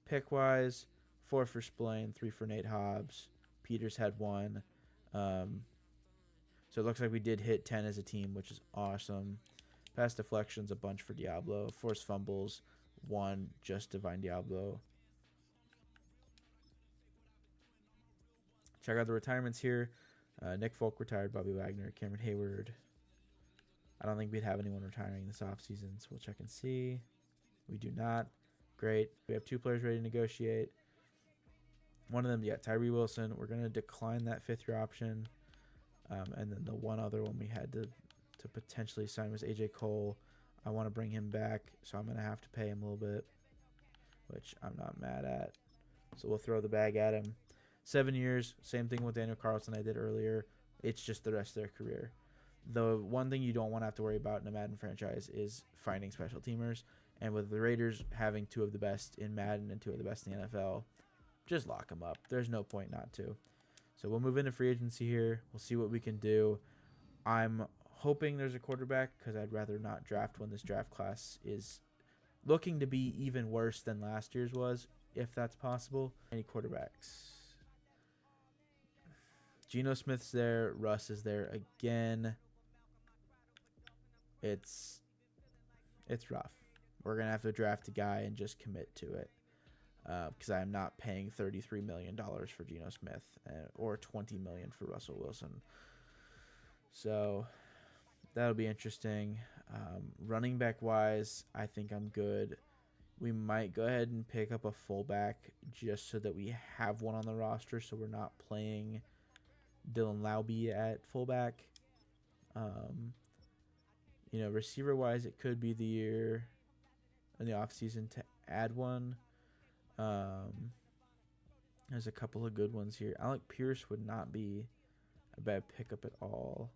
Pick-wise, 4 for Spillane, 3 for Nate Hobbs. Peters had 1. So it looks like we did hit 10 as a team, which is awesome. Pass deflections, a bunch for Diablo. Forced fumbles, 1, just Divine Diablo. Check out the retirements here. Nick Folk retired, Bobby Wagner, Cameron Hayward. I don't think we'd have anyone retiring this offseason, so we'll check and see. We do not. Great. We have 2 players ready to negotiate. One of them, Tyree Wilson. We're going to decline that 5th-year option. And then the one other one we had to potentially sign was AJ Cole. I want to bring him back, so I'm going to have to pay him a little bit, which I'm not mad at. So we'll throw the bag at him. 7 years, same thing with Daniel Carlson I did earlier. It's just the rest of their career. The one thing you don't want to have to worry about in a Madden franchise is finding special teamers. And with the Raiders having 2 of the best in Madden and 2 of the best in the NFL, just lock them up. There's no point not to. So we'll move into free agency here. We'll see what we can do. I'm hoping there's a quarterback because I'd rather not draft when this draft class is looking to be even worse than last year's was, if that's possible. Any quarterbacks? Geno Smith's there. Russ is there again. It's rough. We're going to have to draft a guy and just commit to it. Because I am not paying $33 million for Geno Smith or $20 million for Russell Wilson. So that'll be interesting. Running back wise, I think I'm good. We might go ahead and pick up a fullback just so that we have one on the roster, so we're not playing Dylan Laube at fullback. Receiver wise, it could be the year in the offseason to add one. There's a couple of good ones here. Alec Pierce would not be a bad pickup at all.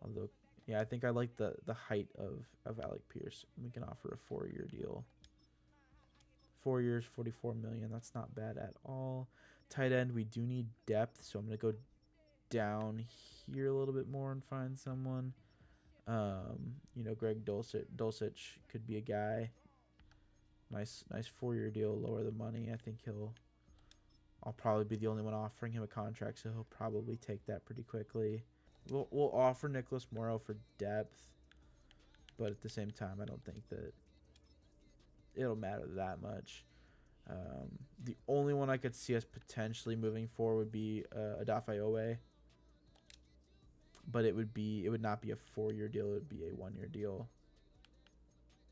Although, yeah, I think I like the height of Alec Pierce. We can offer a 4-year deal. 4 years, $44 million. That's not bad at all. Tight end, we do need depth, so I'm going to go down here a little bit more and find someone. Greg Dulcich could be a guy. Nice 4-year deal, lower the money. I think I'll probably be the only one offering him a contract, so he'll probably take that pretty quickly. We'll offer Nicholas Morrow for depth, but at the same time, I don't think that it'll matter that much. The only one I could see us potentially moving for would be Odafe Owe, but it would not be a 4-year deal. It would be a 1-year deal,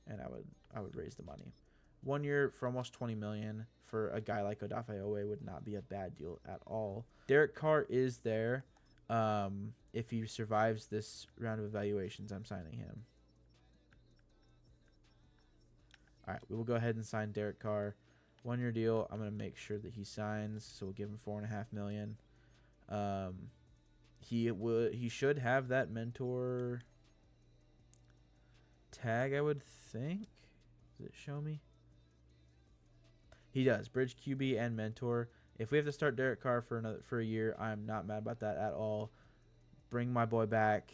and I would raise the money. 1 year for almost $20 million for a guy like Odafe Owe would not be a bad deal at all. Derek Carr is there. If he survives this round of evaluations, I'm signing him. All right, we will go ahead and sign Derek Carr. 1-year deal. I'm going to make sure that he signs, so we'll give him $4.5 million. He should have that mentor tag, I would think. Does it show me? He does. Bridge QB and mentor. If we have to start Derek Carr for a year, I'm not mad about that at all. Bring my boy back.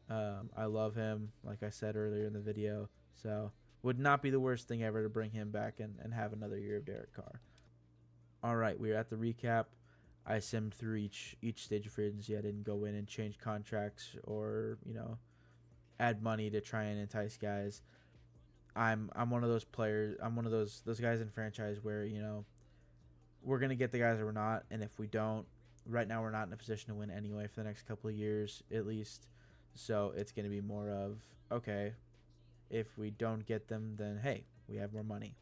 I love him, like I said earlier in the video. So would not be the worst thing ever to bring him back and have another year of Derek Carr. All right, we're at the recap. I simmed through each stage of free agency. I didn't go in and change contracts or add money to try and entice guys. I'm one of those players. I'm one of those guys in franchise where we're gonna get the guys or we're not, and if we don't, right now we're not in a position to win anyway for the next couple of years at least. So it's gonna be more of okay, if we don't get them, then hey, we have more money.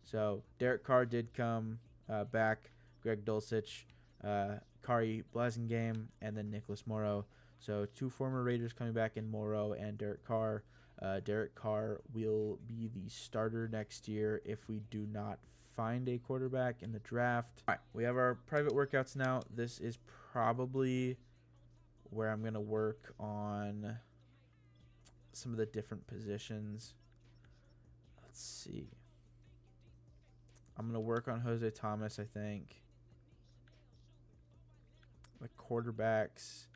So Derek Carr did come back. Greg Dulcich, Kari Blasingame, and then Nicholas Morrow. So 2 former Raiders coming back in Morrow and Derek Carr. Derek Carr will be the starter next year if we do not find a quarterback in the draft. All right, we have our private workouts now. This is probably where I'm going to work on some of the different positions. Let's see. I'm going to work on Jose Thomas, I think. The quarterbacks.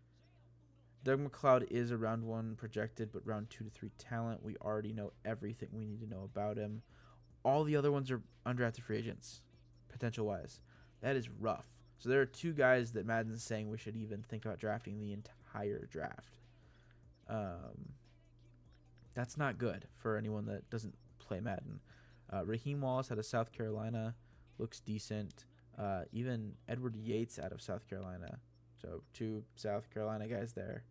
Doug McLeod is a round 1 projected, but round 2 to 3 talent. We already know everything we need to know about him. All the other ones are undrafted free agents, potential-wise. That is rough. So there are 2 guys that Madden's saying we should even think about drafting the entire draft. That's not good for anyone that doesn't play Madden. Raheem Wallace out of South Carolina looks decent. Even Edward Yates out of South Carolina. So 2 South Carolina guys there.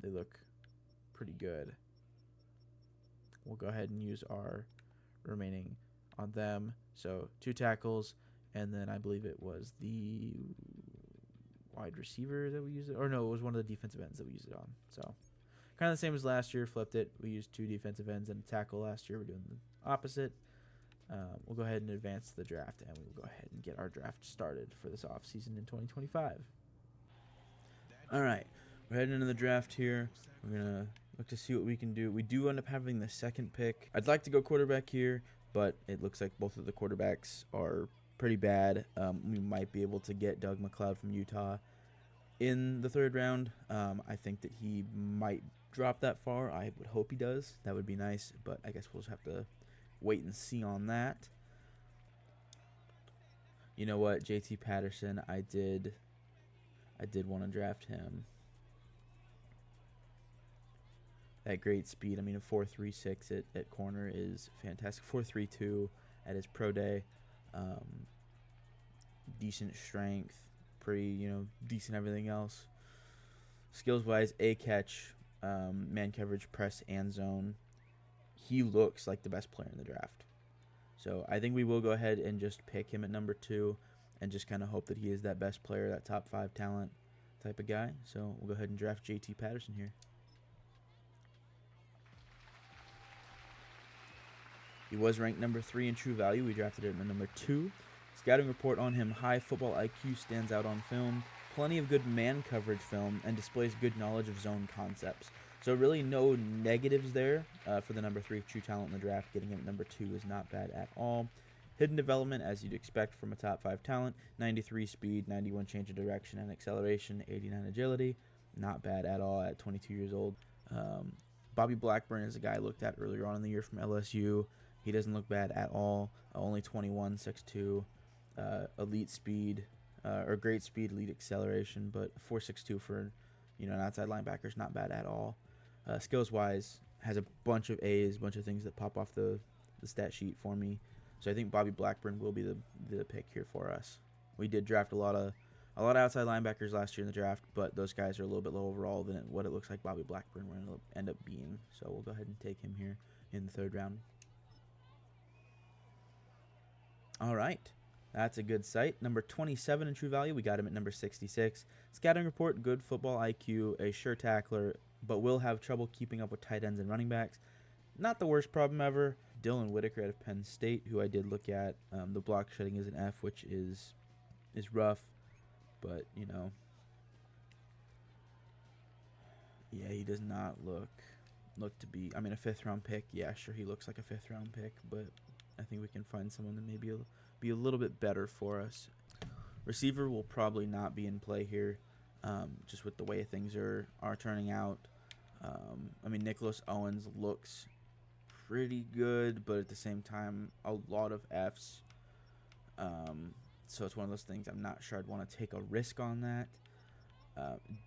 They look pretty good. We'll go ahead and use our remaining on them. So 2 tackles, and then I believe it was the wide receiver that we used it. Or no, it was one of the defensive ends that we used it on. So kind of the same as last year. Flipped it. We used 2 defensive ends and a tackle last year. We're doing the opposite. We'll go ahead and advance to the draft, and we'll go ahead and get our draft started for this offseason in 2025. All right, we're heading into the draft here. We're going to look to see what we can do. We do end up having the 2nd pick. I'd like to go quarterback here, but it looks like both of the quarterbacks are pretty bad. We might be able to get Doug McLeod from Utah in the 3rd round. I think that he might drop that far. I would hope he does. That would be nice, but I guess we'll just have to wait and see on that. You know what, JT Patterson, I did want to draft him. That great speed. I mean, a 4.36 at corner is fantastic. 4.32 at his pro day. Decent strength, pretty, decent everything else. Skills wise, a catch, man coverage, press, and zone. He looks like the best player in the draft. So I think we will go ahead and just pick him at number 2 and just kind of hope that he is that best player, that top 5 talent type of guy. So we'll go ahead and draft JT Patterson here. He was ranked number 3 in true value. We drafted him at number 2. Scouting report on him: high football IQ, stands out on film, plenty of good man coverage film, and displays good knowledge of zone concepts. So really no negatives there for the number 3 true talent in the draft. Getting him at number 2 is not bad at all. Hidden development, as you'd expect from a top 5 talent: 93 speed, 91 change of direction and acceleration, 89 agility. Not bad at all at 22 years old. Bobby Blackburn is a guy I looked at earlier on in the year from LSU. He doesn't look bad at all. Only 21, 6'2", elite speed, or great speed, elite acceleration, but 4.62 for an outside linebacker is not bad at all. Skills wise, has a bunch of A's, bunch of things that pop off the stat sheet for me. So I think Bobby Blackburn will be the pick here for us. We did draft a lot of outside linebackers last year in the draft, but those guys are a little bit low overall than what it looks like Bobby Blackburn will end up being. So we'll go ahead and take him here in the 3rd round. All right, that's a good sight. Number 27 in true value, we got him at number 66. Scouting report: good football IQ, a sure tackler, but will have trouble keeping up with tight ends and running backs. Not the worst problem ever. Dylan Whitaker out of Penn State, who I did look at. The block shedding is an F, which is rough, but yeah, he does not look to be. I mean, a 5th round pick. Yeah, sure, he looks like a 5th round pick, but I think we can find someone that maybe will be a little bit better for us. Receiver will probably not be in play here, just with the way things are turning out. I mean, Nicholas Owens looks pretty good, but at the same time, a lot of Fs. So it's one of those things I'm not sure I'd want to take a risk on that.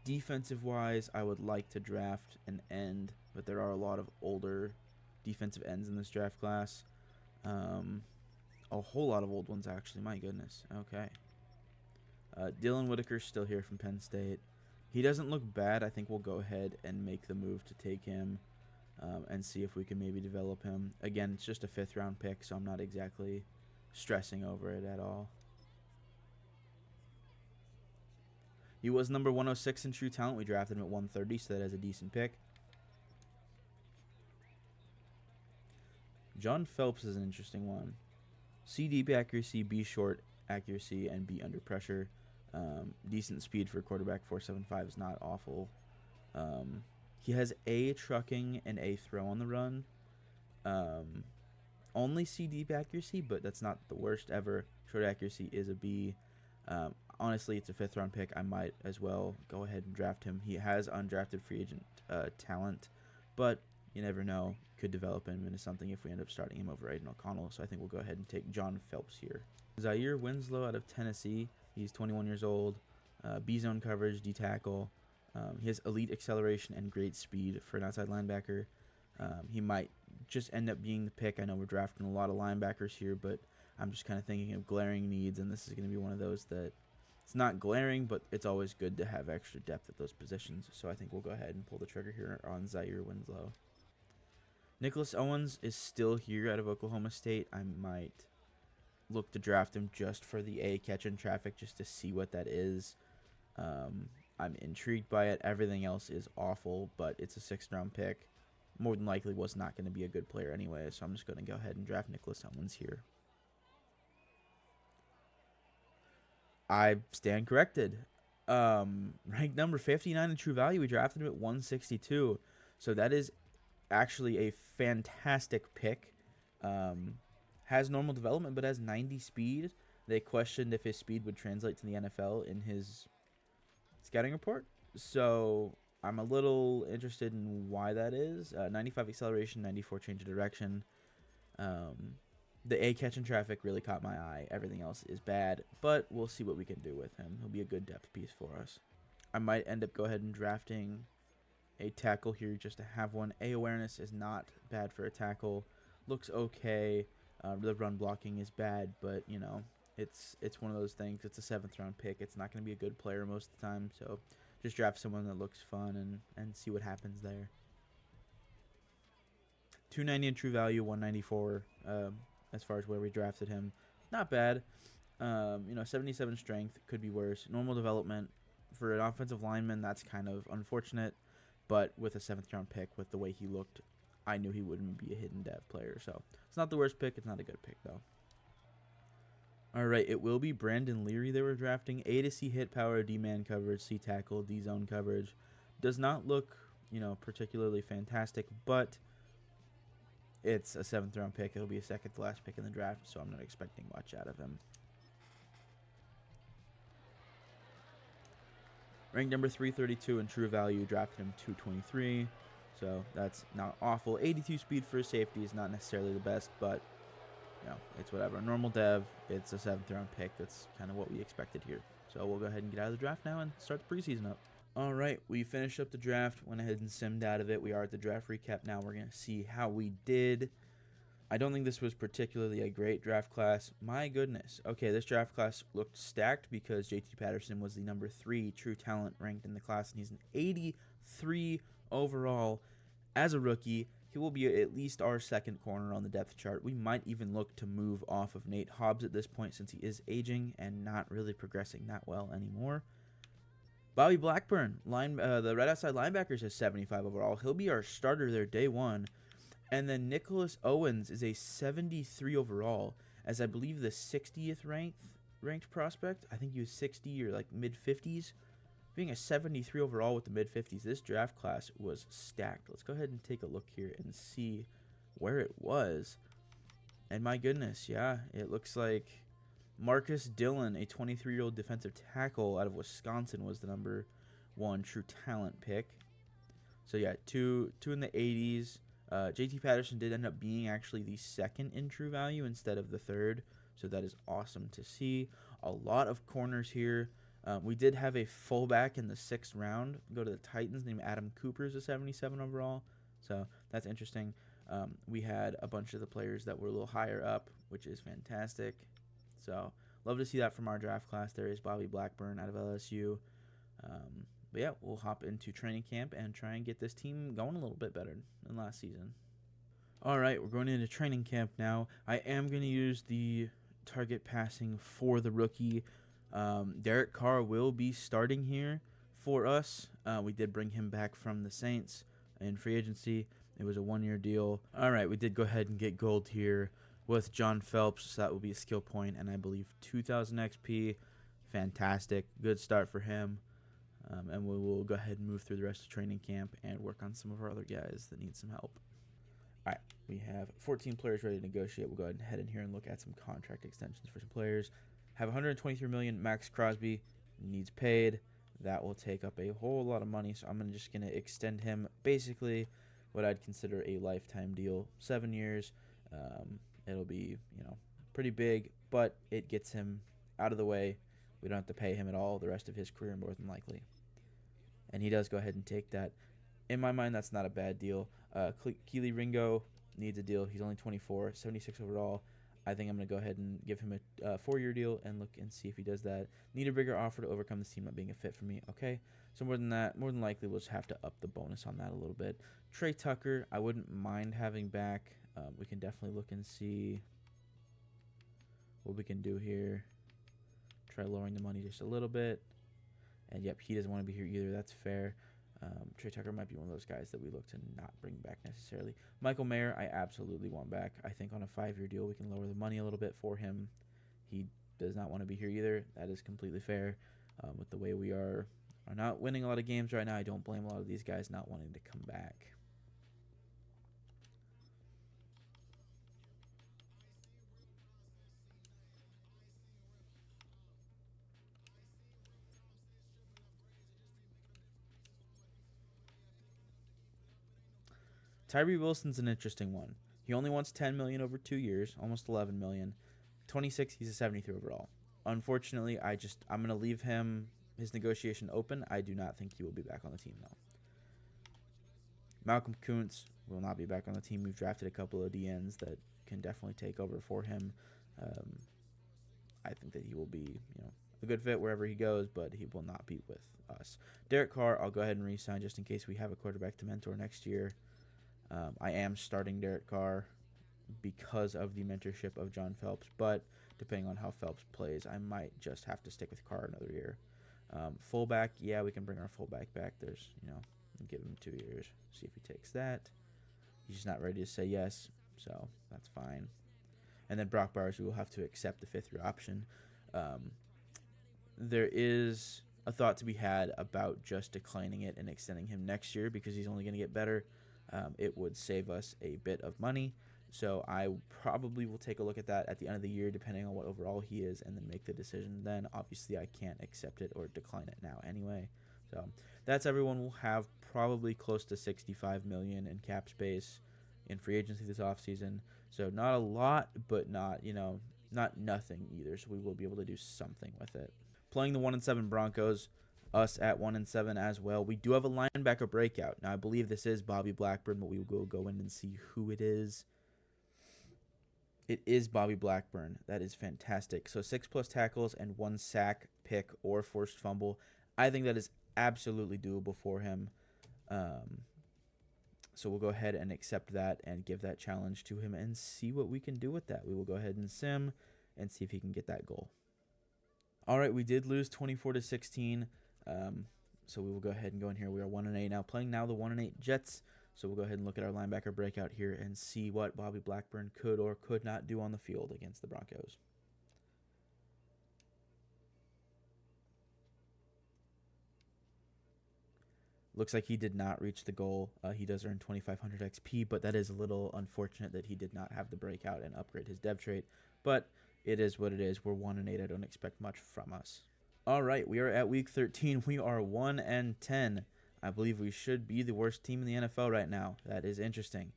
Defensive-wise, I would like to draft an end, but there are a lot of older defensive ends in this draft class. A whole lot of old ones, actually. My goodness. Okay. Dylan Whitaker's still here from Penn State. He doesn't look bad. I think we'll go ahead and make the move to take him and see if we can maybe develop him. Again, it's just a 5th round pick, so I'm not exactly stressing over it at all. He was number 106 in true talent. We drafted him at 130, so that is a decent pick. John Phelps is an interesting one. C deep accuracy, B short accuracy, and B under pressure. Decent speed for a quarterback. 4.75 is not awful. He has A trucking and A throw on the run. Only C deep accuracy, but that's not the worst ever. Short accuracy is a B. Honestly, it's a 5th round pick. I might as well go ahead and draft him. He has undrafted free agent talent, but you never know. Could develop him into something if we end up starting him over Aiden O'Connell. So I think we'll go ahead and take John Phelps here. Zaire Winslow out of Tennessee. He's 21 years old. B zone coverage, D tackle. He has elite acceleration and great speed for an outside linebacker. He might just end up being the pick. I know we're drafting a lot of linebackers here, but I'm just kind of thinking of glaring needs, and this is going to be one of those that it's not glaring, but it's always good to have extra depth at those positions. So I think we'll go ahead and pull the trigger here on Zaire Winslow. Nicholas Owens is still here out of Oklahoma State. I might look to draft him just for the A catch in traffic, just to see what that is. I'm intrigued by it. Everything else is awful, but it's a 6th round pick. More than likely was not going to be a good player anyway, so I'm just going to go ahead and draft Nicholas Owens here. I stand corrected. Ranked number 59 in true value. We drafted him at 162, so that is actually a fantastic pick. Has normal development, but has 90 speed. They questioned if his speed would translate to the NFL in his scouting report, so I'm a little interested in why that is. 95 acceleration, 94 change of direction. The A catch in traffic really caught my eye. Everything else is bad, but we'll see what we can do with him. He'll be a good depth piece for us. I might end up go ahead and drafting a tackle here just to have one. A awareness is not bad for a tackle. Looks okay. The run blocking is bad, but you know, it's one of those things. It's a 7th round pick. It's not going to be a good player most of the time, so just draft someone that looks fun and see what happens there. 290 in true value, 194 as far as where we drafted him. Not bad. 77 strength, could be worse. Normal development for an offensive lineman, that's kind of unfortunate. But with a 7th round pick, with the way he looked, I knew he wouldn't be a hidden depth player. So it's not the worst pick. It's not a good pick, though. All right, it will be Brandon Leary they were drafting. A to C hit power, D-man coverage, C tackle, D-zone coverage. Does not look, particularly fantastic, but it's a 7th round pick. It'll be a 2nd to last pick in the draft, so I'm not expecting much out of him. Ranked number 332 in true value, drafted him 223, so that's not awful. 82 speed for a safety is not necessarily the best, but it's whatever. Normal dev, it's a 7th round pick. That's kind of what we expected here. So we'll go ahead and get out of the draft now and start the preseason up. All right, we finished up the draft, went ahead and simmed out of it. We are at the draft recap now. We're going to see how we did. I don't think this was particularly a great draft class. My goodness. Okay, this draft class looked stacked because JT Patterson was the number 3 true talent ranked in the class, and he's an 83 overall as a rookie. He will be at least our 2nd corner on the depth chart. We might even look to move off of Nate Hobbs at this point since he is aging and not really progressing that well anymore. Bobby Blackburn, the right outside linebackers, has 75 overall. He'll be our starter there day one. And then Nicholas Owens is a 73 overall, as I believe the 60th ranked prospect. I think he was 60 or like mid-50s. Being a 73 overall with the mid-50s, this draft class was stacked. Let's go ahead and take a look here and see where it was. And my goodness, yeah, it looks like Marcus Dillon, a 23-year-old defensive tackle out of Wisconsin, was the number 1 true talent pick. So yeah, two in the 80s. JT Patterson did end up being actually the 2nd in true value instead of the 3rd, so that is awesome to see. A lot of corners here. We did have a fullback in the 6th round go to the Titans named Adam Cooper, is a 77 overall, so that's interesting. We had a bunch of the players that were a little higher up, which is fantastic. So love to see that from our draft class. There is Bobby Blackburn out of LSU. But yeah, we'll hop into training camp and try and get this team going a little bit better than last season. All right, we're going into training camp now. I am going to use the target passing for the rookie. Derek Carr will be starting here for us. We did bring him back from the Saints in free agency. It was a 1-year deal. All right, we did go ahead and get gold here with John Phelps. So that will be a skill point, and I believe 2,000 XP. Fantastic. Good start for him. And we will go ahead and move through the rest of training camp and work on some of our other guys that need some help. All right, we have 14 players ready to negotiate. We'll go ahead and head in here and look at some contract extensions for some players. Have 123 million. Max Crosby needs paid. That will take up a whole lot of money, so I'm just going to extend him basically what I'd consider a lifetime deal, 7 years. It'll be, pretty big, but it gets him out of the way. We don't have to pay him at all the rest of his career, more than likely. And he does go ahead and take that. In my mind, that's not a bad deal. Keely Ringo needs a deal. He's only 24, 76 overall. I think I'm going to go ahead and give him a 4-year deal and look and see if he does that. Need a bigger offer to overcome this team not being a fit for me. Okay, so more than likely, we'll just have to up the bonus on that a little bit. Trey Tucker, I wouldn't mind having back. We can definitely look and see what we can do here. Try lowering the money just a little bit. And, yep, he doesn't want to be here either. That's fair. Trey Tucker might be one of those guys that we look to not bring back necessarily. Michael Mayer, I absolutely want back. I think on a 5-year deal, we can lower the money a little bit for him. He does not want to be here either. That is completely fair. With the way we are not winning a lot of games right now, I don't blame a lot of these guys not wanting to come back. Tyree Wilson's an interesting one. He only wants $10 million over 2 years, almost $11 million. 26, he's a 73 overall. Unfortunately, I'm going to leave his negotiation open. I do not think he will be back on the team, though. Malcolm Kuntz will not be back on the team. We've drafted a couple of DNs that can definitely take over for him. I think that he will be, a good fit wherever he goes, but he will not be with us. Derek Carr, I'll go ahead and re-sign just in case we have a quarterback to mentor next year. I am starting Derek Carr because of the mentorship of John Phelps, but depending on how Phelps plays, I might just have to stick with Carr another year. Fullback, yeah, we can bring our fullback back. There's, give him 2 years, see if he takes that. He's just not ready to say yes, so that's fine. And then Brock Bowers, we will have to accept the 5th-year option. There is a thought to be had about just declining it and extending him next year because he's only going to get better. It would save us a bit of money. So I probably will take a look at that at the end of the year, depending on what overall he is, and then make the decision. Then obviously I can't accept it or decline it now anyway. So that's everyone. Will have probably close to $65 million in cap space in free agency this offseason. So not a lot, but not not nothing either. So we will be able to do something with it. Playing the 1-7 Broncos. Us at 1-7 as well. We do have a linebacker breakout. Now, I believe this is Bobby Blackburn, but we will go in and see who it is. It is Bobby Blackburn. That is fantastic. So 6+ tackles and 1 sack, pick, or forced fumble. I think that is absolutely doable for him. So we'll go ahead and accept that and give that challenge to him and see what we can do with that. We will go ahead and sim and see if he can get that goal. All right, we did lose 24-16. So we will go ahead and go in here. We are 1-8 now, playing now the 1-8 Jets. So we'll go ahead and look at our linebacker breakout here and see what Bobby Blackburn could or could not do on the field against the Broncos. Looks like he did not reach the goal. He does earn 2,500 XP, but that is a little unfortunate that he did not have the breakout and upgrade his dev trait. But it is what it is. We're 1-8. I don't expect much from us. All right, we are at week 13. We are 1-10. I believe we should be the worst team in the NFL right now. That is interesting.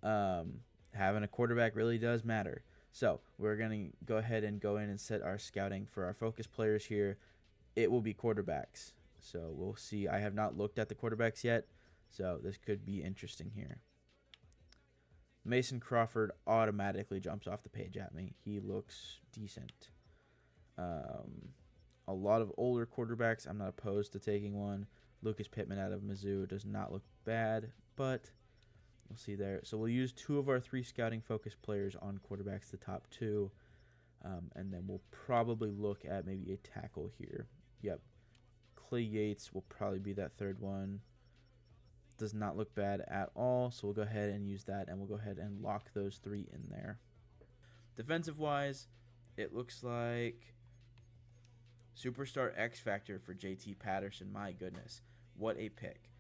Having a quarterback really does matter. So we're going to go ahead and go in and set our scouting for our focus players here. It will be quarterbacks. So we'll see. I have not looked at the quarterbacks yet, so this could be interesting here. Mason Crawford automatically jumps off the page at me. He looks decent. A lot of older quarterbacks. I'm not opposed to taking one. Lucas Pittman out of Mizzou does not look bad, but we'll see there. So we'll use 2 of our 3 scouting focus players on quarterbacks, the top 2. And then we'll probably look at maybe a tackle here. Yep. Clay Yates will probably be that third one. Does not look bad at all, so we'll go ahead and use that, and we'll go ahead and lock those 3 in there. Defensive-wise, it looks like Superstar X Factor for JT Patterson. My goodness, what a pick.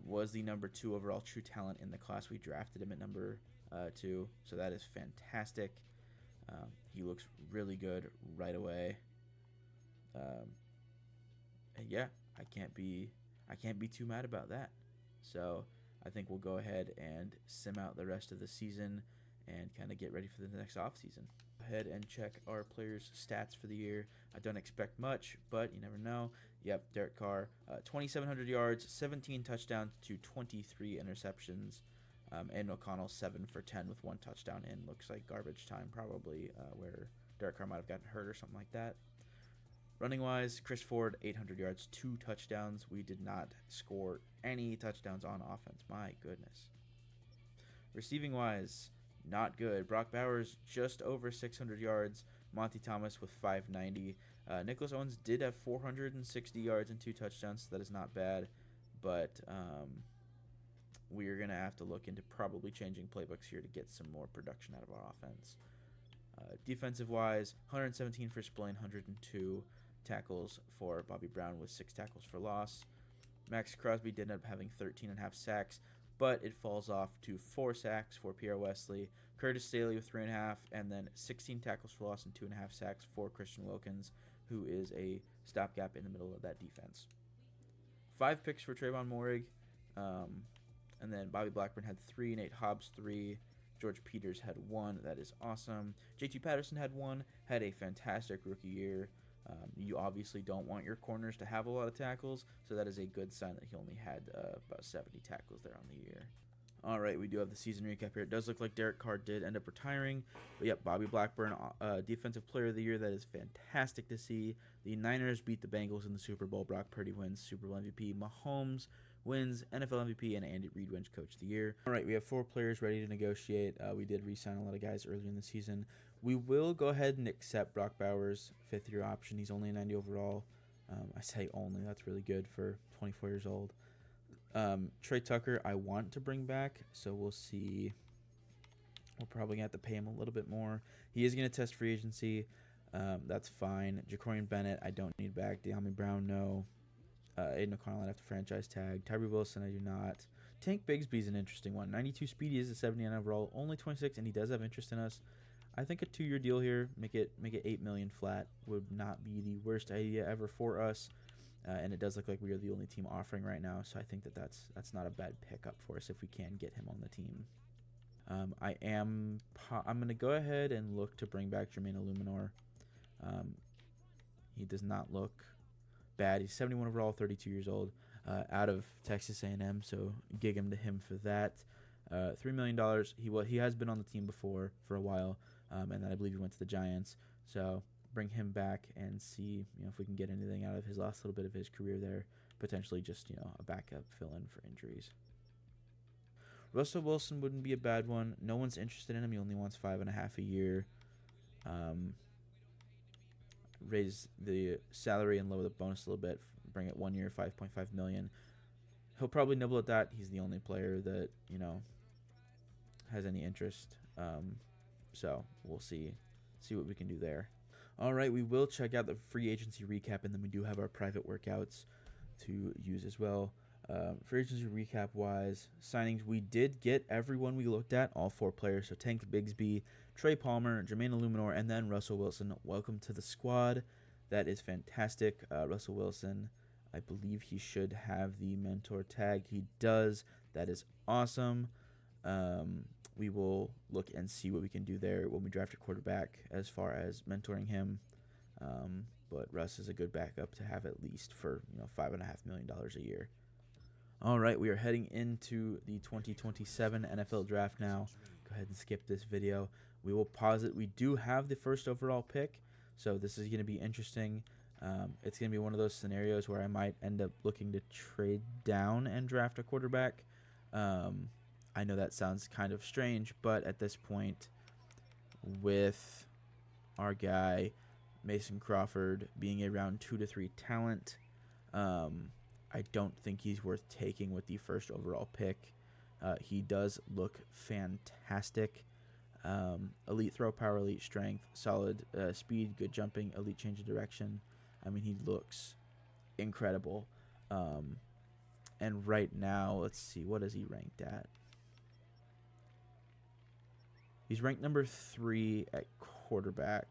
Was the number 2 overall true talent in the class. We drafted him at number 2, so that is fantastic. He looks really good right away. And yeah, I can't be too mad about that. So I think we'll go ahead and sim out the rest of the season and kind of get ready for the next offseason. Go ahead and check our players' stats for the year. I don't expect much, but you never know. Yep, Derek Carr, 2,700 yards, 17 touchdowns to 23 interceptions. And O'Connell 7 for 10 with 1 touchdown in. Looks like garbage time probably, where Derek Carr might have gotten hurt or something like that. Running-wise, Chris Ford, 800 yards, 2 touchdowns. We did not score any touchdowns on offense. My goodness. Receiving-wise, not good. Brock Bowers, just over 600 yards. Monty Thomas with 590. Nicholas Owens did have 460 yards and 2 touchdowns, so that is not bad. But we're going to have to look into probably changing playbooks here to get some more production out of our offense. Defensive-wise, 117 for Spillane, 102 tackles for Bobby Brown with 6 tackles for loss. Max Crosby did end up having 13.5 sacks, but it falls off to 4 sacks for Pierre Wesley. Curtis Staley with 3.5, and then 16 tackles for loss and 2.5 sacks for Christian Wilkins, who is a stopgap in the middle of that defense. 5 picks for Trayvon Moehrig, and then Bobby Blackburn had 3, Nate Hobbs 3, George Peters had 1. That is awesome. JT Patterson had 1, had a fantastic rookie year. You obviously don't want your corners to have a lot of tackles, so that is a good sign that he only had about 70 tackles there on the year. All right, we do have the season recap here. It does look like Derek Carr did end up retiring, but yep, Bobby Blackburn, Defensive Player of the Year. That is fantastic to see. The Niners beat the Bengals in the Super Bowl. Brock Purdy wins Super Bowl MVP. Mahomes wins NFL MVP, and Andy Reid wins Coach of the Year. All right, we have 4 players ready to negotiate. We did re-sign a lot of guys earlier in the season. We will go ahead and accept Brock Bowers' 5th-year option. He's only a 90 overall. I say only. That's really good for 24 years old. Trey Tucker, I want to bring back, so we'll see. We're probably going to have to pay him a little bit more. He is going to test free agency. That's fine. Jacorian Bennett, I don't need back. De'Ami Brown, no. Aiden O'Connell, I'd have to franchise tag. Tyree Wilson, I do not. Tank Bigsby's an interesting one. 92 speed, he is a 79 overall, only 26, and he does have interest in us. I think a 2-year deal here, make it $8 million flat, would not be the worst idea ever for us. And it does look like we are the only team offering right now, so I think that's not a bad pickup for us if we can get him on the team. I'm going to go ahead and look to bring back Jermaine Illuminor. He does not look bad. He's 71 overall, 32 years old, out of Texas A&M, so gig him to him for that. $3 million. He has been on the team before for a while, and then I believe he went to the Giants. So bring him back and see if we can get anything out of his last little bit of his career there. Potentially just a backup fill-in for injuries. Russell Wilson wouldn't be a bad one. No one's interested in him. He only wants $5.5 a year. Raise the salary and lower the bonus a little bit. Bring it 1 year, $5.5 million. He'll probably nibble at that. He's the only player that has any interest. So we'll see what we can do there. All right, we will check out the free agency recap, and then we do have our private workouts to use as well. Free agency recap wise, signings, we did get everyone we looked at, all 4 players. So Tank Bigsby, Trey Palmer, Jermaine Illuminor, and then Russell Wilson. Welcome to the squad. That is fantastic. Russell Wilson, I believe he should have the mentor tag. He does. That is awesome. We will look and see what we can do there when we draft a quarterback as far as mentoring him. But Russ is a good backup to have at least for $5.5 million a year. All right, we are heading into the 2027 NFL draft now. Go ahead and skip this video. We will pause it. We do have the 1st overall pick, so this is going to be interesting. It's going to be one of those scenarios where I might end up looking to trade down and draft a quarterback. I know that sounds kind of strange, but at this point, with our guy Mason Crawford being a round 2 to 3 talent. I don't think he's worth taking with the first overall pick. He does look fantastic. Elite throw power, elite strength, solid speed, good jumping, elite change of direction. I mean, he looks incredible. And right now, let's see, what is he ranked at? He's ranked number 3 at quarterback.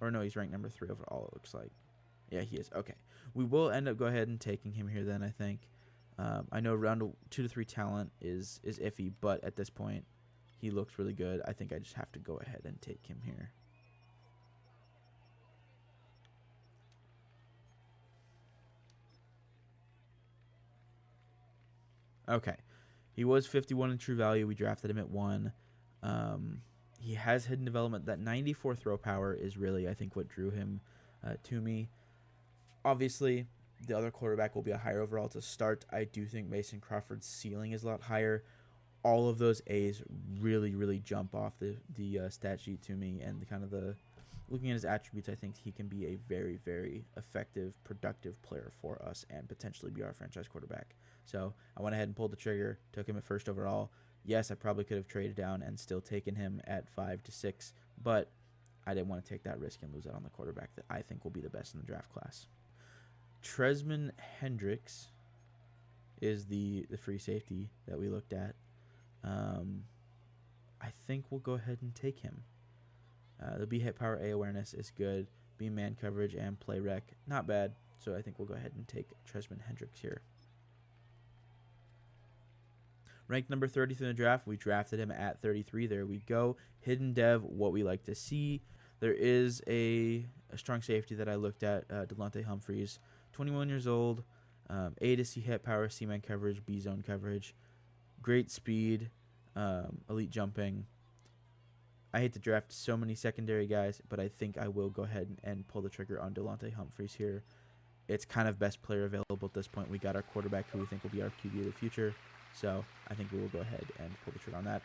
Or no, he's ranked number 3 overall, it looks like. Yeah, he is. Okay. We will end up go ahead and taking him here then, I think. I know round 2 to 3 talent is iffy, but at this point, he looks really good. I think I just have to go ahead and take him here. Okay. He was 51 in true value. We drafted him at 1. He has hidden development. That 94 throw power is really, I think, what drew him to me. Obviously, the other quarterback will be a higher overall to start. I do think Mason Crawford's ceiling is a lot higher. All of those A's really, really jump off the stat sheet to me, and looking at his attributes, I think he can be a very, very effective, productive player for us and potentially be our franchise quarterback. So I went ahead and pulled the trigger, took him at first overall. Yes, I probably could have traded down and still taken him at 5 to 6, but I didn't want to take that risk and lose out on the quarterback that I think will be the best in the draft class. Tresman Hendricks is the free safety that we looked at. I think we'll go ahead and take him. The B hit power A awareness is good. B man coverage and play rec, not bad. So I think we'll go ahead and take Tresman Hendricks here. Ranked number 33 in the draft. We drafted him at 33. There we go. Hidden dev, what we like to see. There is a strong safety that I looked at, Delonte Humphreys, 21 years old, A to C hit power, C man coverage, B zone coverage, great speed, elite jumping. I hate to draft so many secondary guys, but I think I will go ahead and pull the trigger on Delonte Humphreys here. It's kind of best player available at this point. We got our quarterback who we think will be our QB of the future. So I think we will go ahead and pull the trigger on that.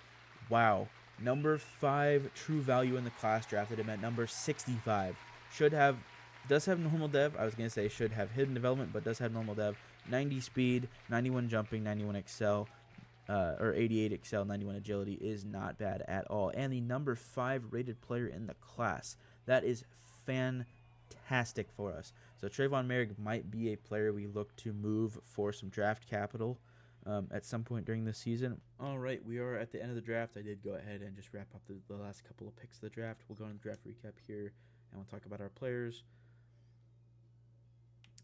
Wow. Number 5 true value in the class, drafted him at number 65. Does have normal dev. I was going to say should have hidden development, but does have normal dev. 90 speed, 91 jumping, 91 excel, or 88 excel, 91 agility is not bad at all. And the number 5 rated player in the class. That is fantastic for us. So Trayvon Merrick might be a player we look to move for some draft capital at some point during the season. All right, we are at the end of the draft. I did go ahead and just wrap up the last couple of picks of the draft. We'll go into the draft recap here, and we'll talk about our players.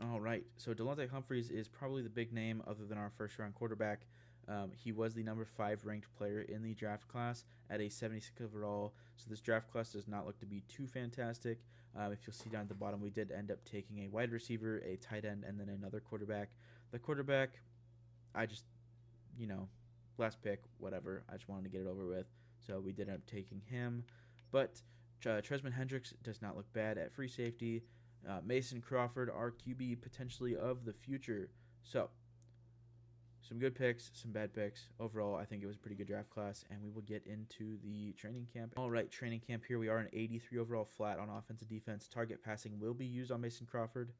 All right, so Delonte Humphreys is probably the big name other than our first-round quarterback. He was the number 5 ranked player in the draft class at a 76 overall, so this draft class does not look to be too fantastic. If you'll see down at the bottom, we did end up taking a wide receiver, a tight end, and then another quarterback. The quarterback, I just, last pick, whatever. I just wanted to get it over with, so we did end up taking him. But Tresman Hendricks does not look bad at free safety. Mason Crawford, our QB potentially of the future. So, some good picks, some bad picks. Overall, I think it was a pretty good draft class, and we will get into the training camp. All right, training camp here. We are an 83 overall flat on offense and defense. Target passing will be used on Mason Crawford.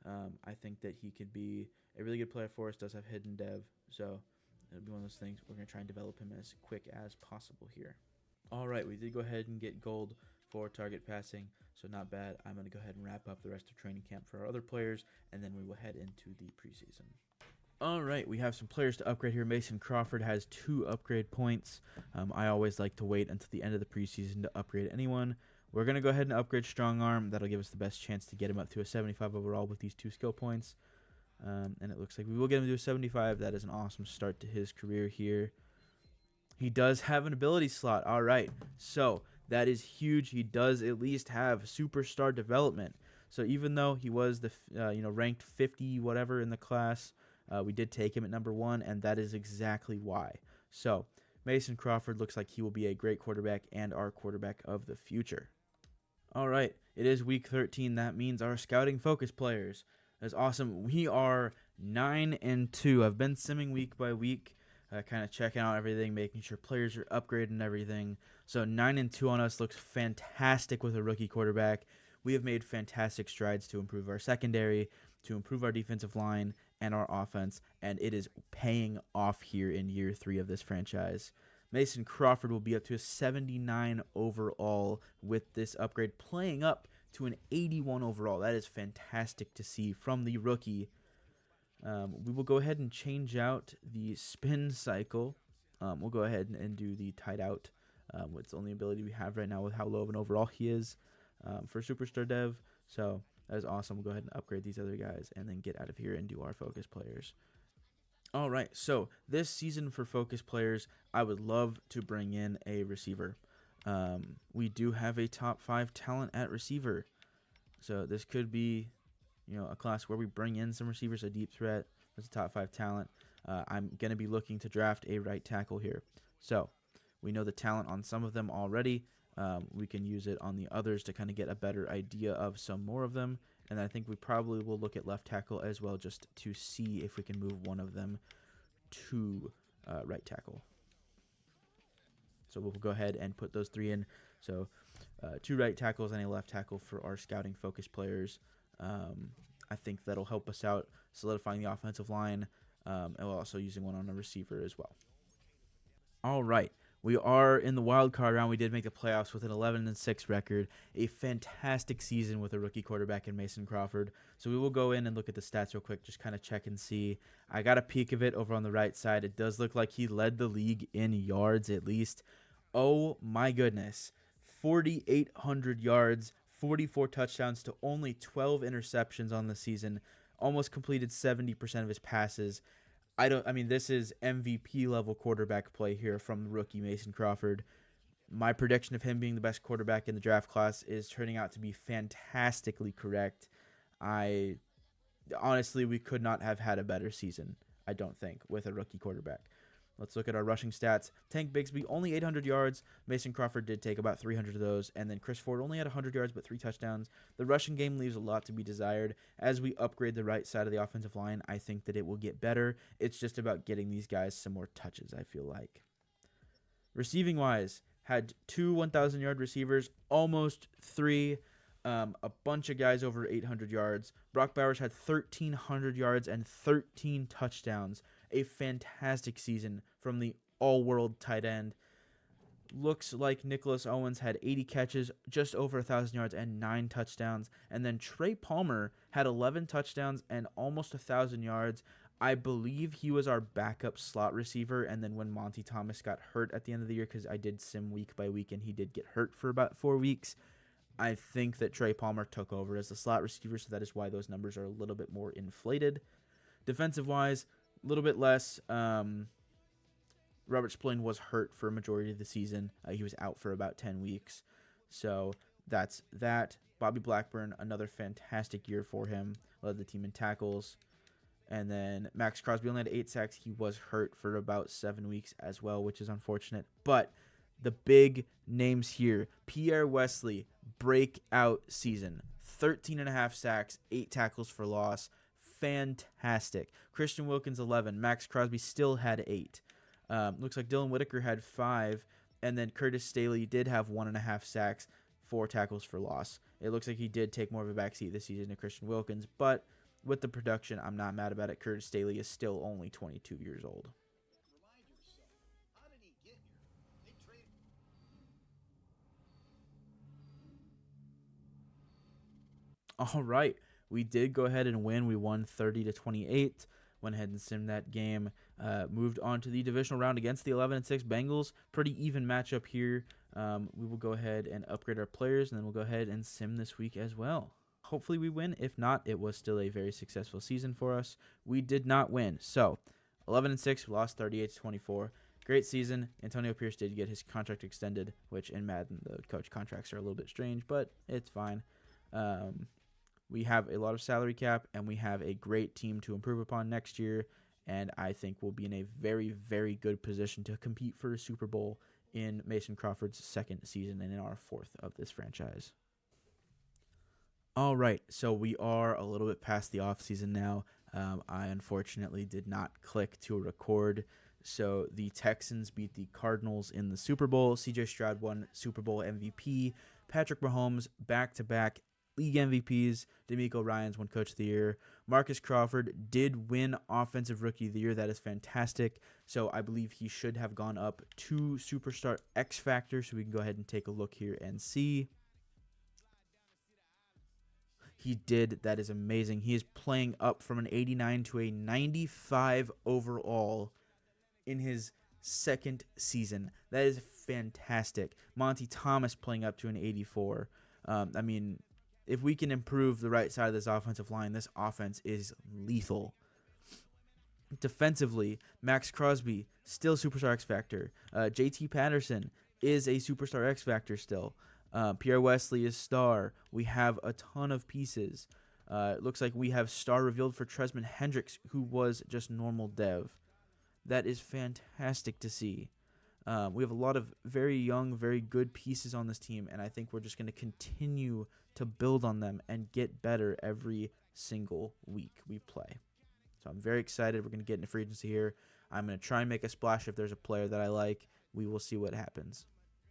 I think that he could be a really good player for us, does have hidden dev. So, it'll be one of those things. We're going to try and develop him as quick as possible here. All right, we did go ahead and get gold for target passing, so not bad. I'm going to go ahead and wrap up the rest of training camp for our other players, and then we will head into the preseason. All right, we have some players to upgrade here. Mason Crawford has 2 upgrade points. I always like to wait until the end of the preseason to upgrade anyone. We're going to go ahead and upgrade Strong Arm. That'll give us the best chance to get him up to a 75 overall with these 2 skill points. And it looks like we will get him to a 75. That is an awesome start to his career here. He does have an ability slot. All right, so that is huge. He does at least have superstar development. So even though he was the ranked 50 whatever in the class, we did take him at number 1, and that is exactly why. So Mason Crawford looks like he will be a great quarterback and our quarterback of the future. All right, it is week 13. That means our scouting focus players. That's awesome. We are 9-2. I've been simming week by week. kind of checking out everything, making sure players are upgraded and everything. So 9-2 on us looks fantastic with a rookie quarterback. We have made fantastic strides to improve our secondary, to improve our defensive line and our offense, and it is paying off here in year 3 of this franchise. Mason Crawford will be up to a 79 overall with this upgrade, playing up to an 81 overall. That is fantastic to see from the rookie. We will go ahead and change out the spin cycle. We'll go ahead and do the tight out. It's the only ability we have right now with how low of an overall he is for Superstar Dev. So that is awesome. We'll go ahead and upgrade these other guys and then get out of here and do our focus players. All right, so this season for focus players, I would love to bring in a receiver. We do have a top 5 talent at receiver. So this could be, a class where we bring in some receivers, a deep threat. That's a top 5 talent. I'm going to be looking to draft a right tackle here. So we know the talent on some of them already. We can use it on the others to kind of get a better idea of some more of them. And I think we probably will look at left tackle as well, just to see if we can move one of them to right tackle. So we'll go ahead and put those 3 in. So 2 right tackles and a left tackle for our scouting focus players. I think that'll help us out solidifying the offensive line, and we're also using one on a receiver as well. All right. We are in the wild card round. We did make the playoffs with an 11-6 record, a fantastic season with a rookie quarterback in Mason Crawford. So we will go in and look at the stats real quick, just kind of check and see. I got a peek of it over on the right side. It does look like he led the league in yards at least. Oh my goodness, 4,800 yards, 44 touchdowns to only 12 interceptions on the season, almost completed 70% of his passes. This is MVP level quarterback play here from rookie Mason Crawford. My prediction of him being the best quarterback in the draft class is turning out to be fantastically correct. Honestly, we could not have had a better season, I don't think, with a rookie quarterback. Let's look at our rushing stats. Tank Bigsby, only 800 yards. Mason Crawford did take about 300 of those. And then Chris Ford only had 100 yards but 3 touchdowns. The rushing game leaves a lot to be desired. As we upgrade the right side of the offensive line, I think that it will get better. It's just about getting these guys some more touches, I feel like. Receiving-wise, had 2 1,000-yard receivers, almost 3. A bunch of guys over 800 yards. Brock Bowers had 1,300 yards and 13 touchdowns. A fantastic season from the all-world tight end. Looks like Nicholas Owens had 80 catches, just over 1,000 yards, and 9 touchdowns. And then Trey Palmer had 11 touchdowns and almost 1,000 yards. I believe he was our backup slot receiver, and then when Monty Thomas got hurt at the end of the year, because I did sim week by week, and he did get hurt for about 4 weeks, I think that Trey Palmer took over as the slot receiver, so that is why those numbers are a little bit more inflated. Defensive-wise, a little bit less. Robert Spillane was hurt for a majority of the season. He was out for about 10 weeks. So that's that. Bobby Blackburn, another fantastic year for him. Led the team in tackles. And then Max Crosby only had 8 sacks. He was hurt for about 7 weeks as well, which is unfortunate. But the big names here. Pierre Wesley, breakout season. 13.5 sacks, 8 tackles for loss. Fantastic. Christian Wilkins, 11. Max Crosby still had 8. Looks like Dylan Whitaker had 5. And then Curtis Staley did have 1.5 sacks, 4 tackles for loss. It looks like he did take more of a backseat this season to Christian Wilkins. But with the production, I'm not mad about it. Curtis Staley is still only 22 years old. All right. We did go ahead and win. We won 30-28. Went ahead and simmed that game. Moved on to the divisional round against the 11-6 Bengals. Pretty even matchup here. We will go ahead and upgrade our players, and then we'll go ahead and sim this week as well. Hopefully we win. If not, it was still a very successful season for us. We did not win. So 11-6, we lost 38-24. Great season. Antonio Pierce did get his contract extended, which in Madden, the coach contracts are a little bit strange, but it's fine. We have a lot of salary cap, and we have a great team to improve upon next year, and I think we'll be in a very, very good position to compete for a Super Bowl in Mason Crawford's 2nd season and in our 4th of this franchise. All right, so we are a little bit past the offseason now. I unfortunately did not click to record So the Texans beat the Cardinals in the Super Bowl. CJ Stroud won Super Bowl MVP. Patrick Mahomes back-to-back league MVPs. D'Amico Ryans won Coach of the Year. Marcus Crawford did win Offensive Rookie of the Year. That is fantastic. So I believe he should have gone up to Superstar X Factor. So we can go ahead and take a look here and see. He did. That is amazing. He is playing up from an 89 to a 95 overall in his second season. That is fantastic. Monty Thomas playing up to an 84. I mean, if we can improve the right side of this offensive line, this offense is lethal. Defensively, Max Crosby, still Superstar X Factor. JT Patterson is a Superstar X Factor still. Pierre Wesley is star. We have a ton of pieces. It looks like we have star revealed for Tresman Hendricks, who was just normal dev. That is fantastic to see. We have a lot of very young, very good pieces on this team, and I think we're just going to continue to build on them and get better every single week we play. So I'm very excited. We're going to get into free agency here. I'm going to try and make a splash if there's a player that I like. We will see what happens.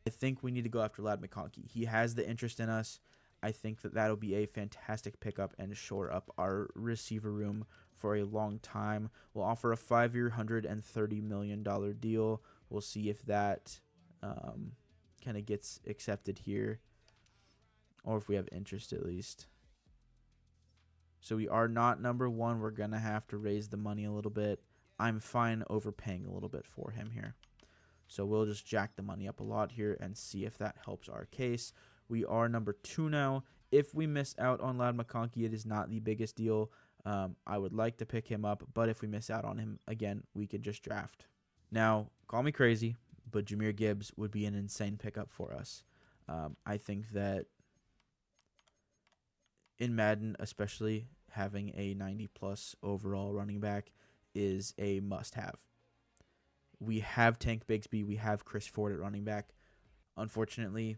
I think we need to go after Ladd McConkey. He has the interest in us. I think that that'll be a fantastic pickup and shore up our receiver room for a long time. We'll offer a 5-year, $130 million deal. We'll see if that kind of gets accepted here, or if we have interest at least. So we are not number one. We're going to have to raise the money a little bit. I'm fine overpaying a little bit for him here. So we'll just jack the money up a lot here and see if that helps our case. We are number 2 now. If we miss out on Ladd McConkey, it is not the biggest deal. I would like to pick him up, but if we miss out on him, again, we could just draft. Now, call me crazy, but Jahmyr Gibbs would be an insane pickup for us. I think that in Madden, especially, having a 90-plus overall running back is a must-have. We have Tank Bigsby. We have Chris Ford at running back. Unfortunately,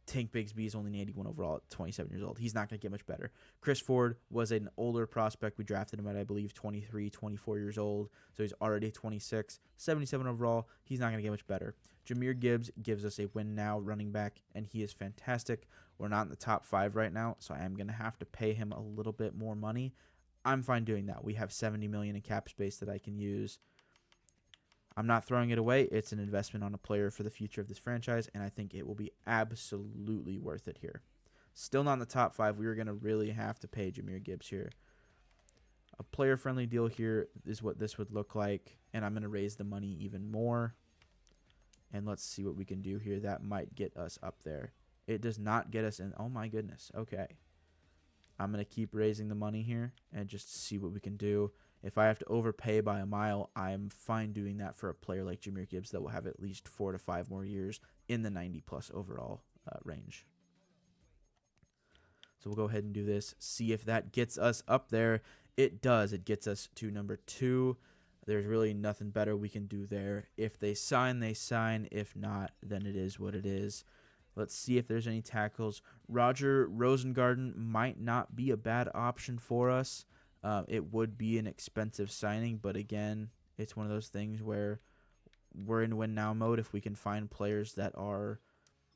Tank Bigsby is only an 81 overall at 27 years old. He's not going to get much better. Chris Ford was an older prospect. We drafted him at, I believe, 23, 24 years old. So he's already 26, 77 overall. He's not going to get much better. Jahmyr Gibbs gives us a win-now running back, and he is fantastic. We're not in the top 5 right now, so I am going to have to pay him a little bit more money. I'm fine doing that. We have $70 million in cap space that I can use. I'm not throwing it away. It's an investment on a player for the future of this franchise, and I think it will be absolutely worth it here. Still not in the top 5. We are going to really have to pay Jahmyr Gibbs here. A player-friendly deal here is what this would look like, and I'm going to raise the money even more. And let's see what we can do here. That might get us up there. It does not get us in. Oh, my goodness. Okay. I'm going to keep raising the money here and just see what we can do. If I have to overpay by a mile, I'm fine doing that for a player like Jahmyr Gibbs that will have at least 4 to 5 more years in the 90-plus overall range. So we'll go ahead and do this, see if that gets us up there. It does. It gets us to number 2. There's really nothing better we can do there. If they sign, they sign. If not, then it is what it is. Let's see if there's any tackles. Roger Rosengarten might not be a bad option for us. It would be an expensive signing, but again, it's one of those things where we're in win now mode. If we can find players that are,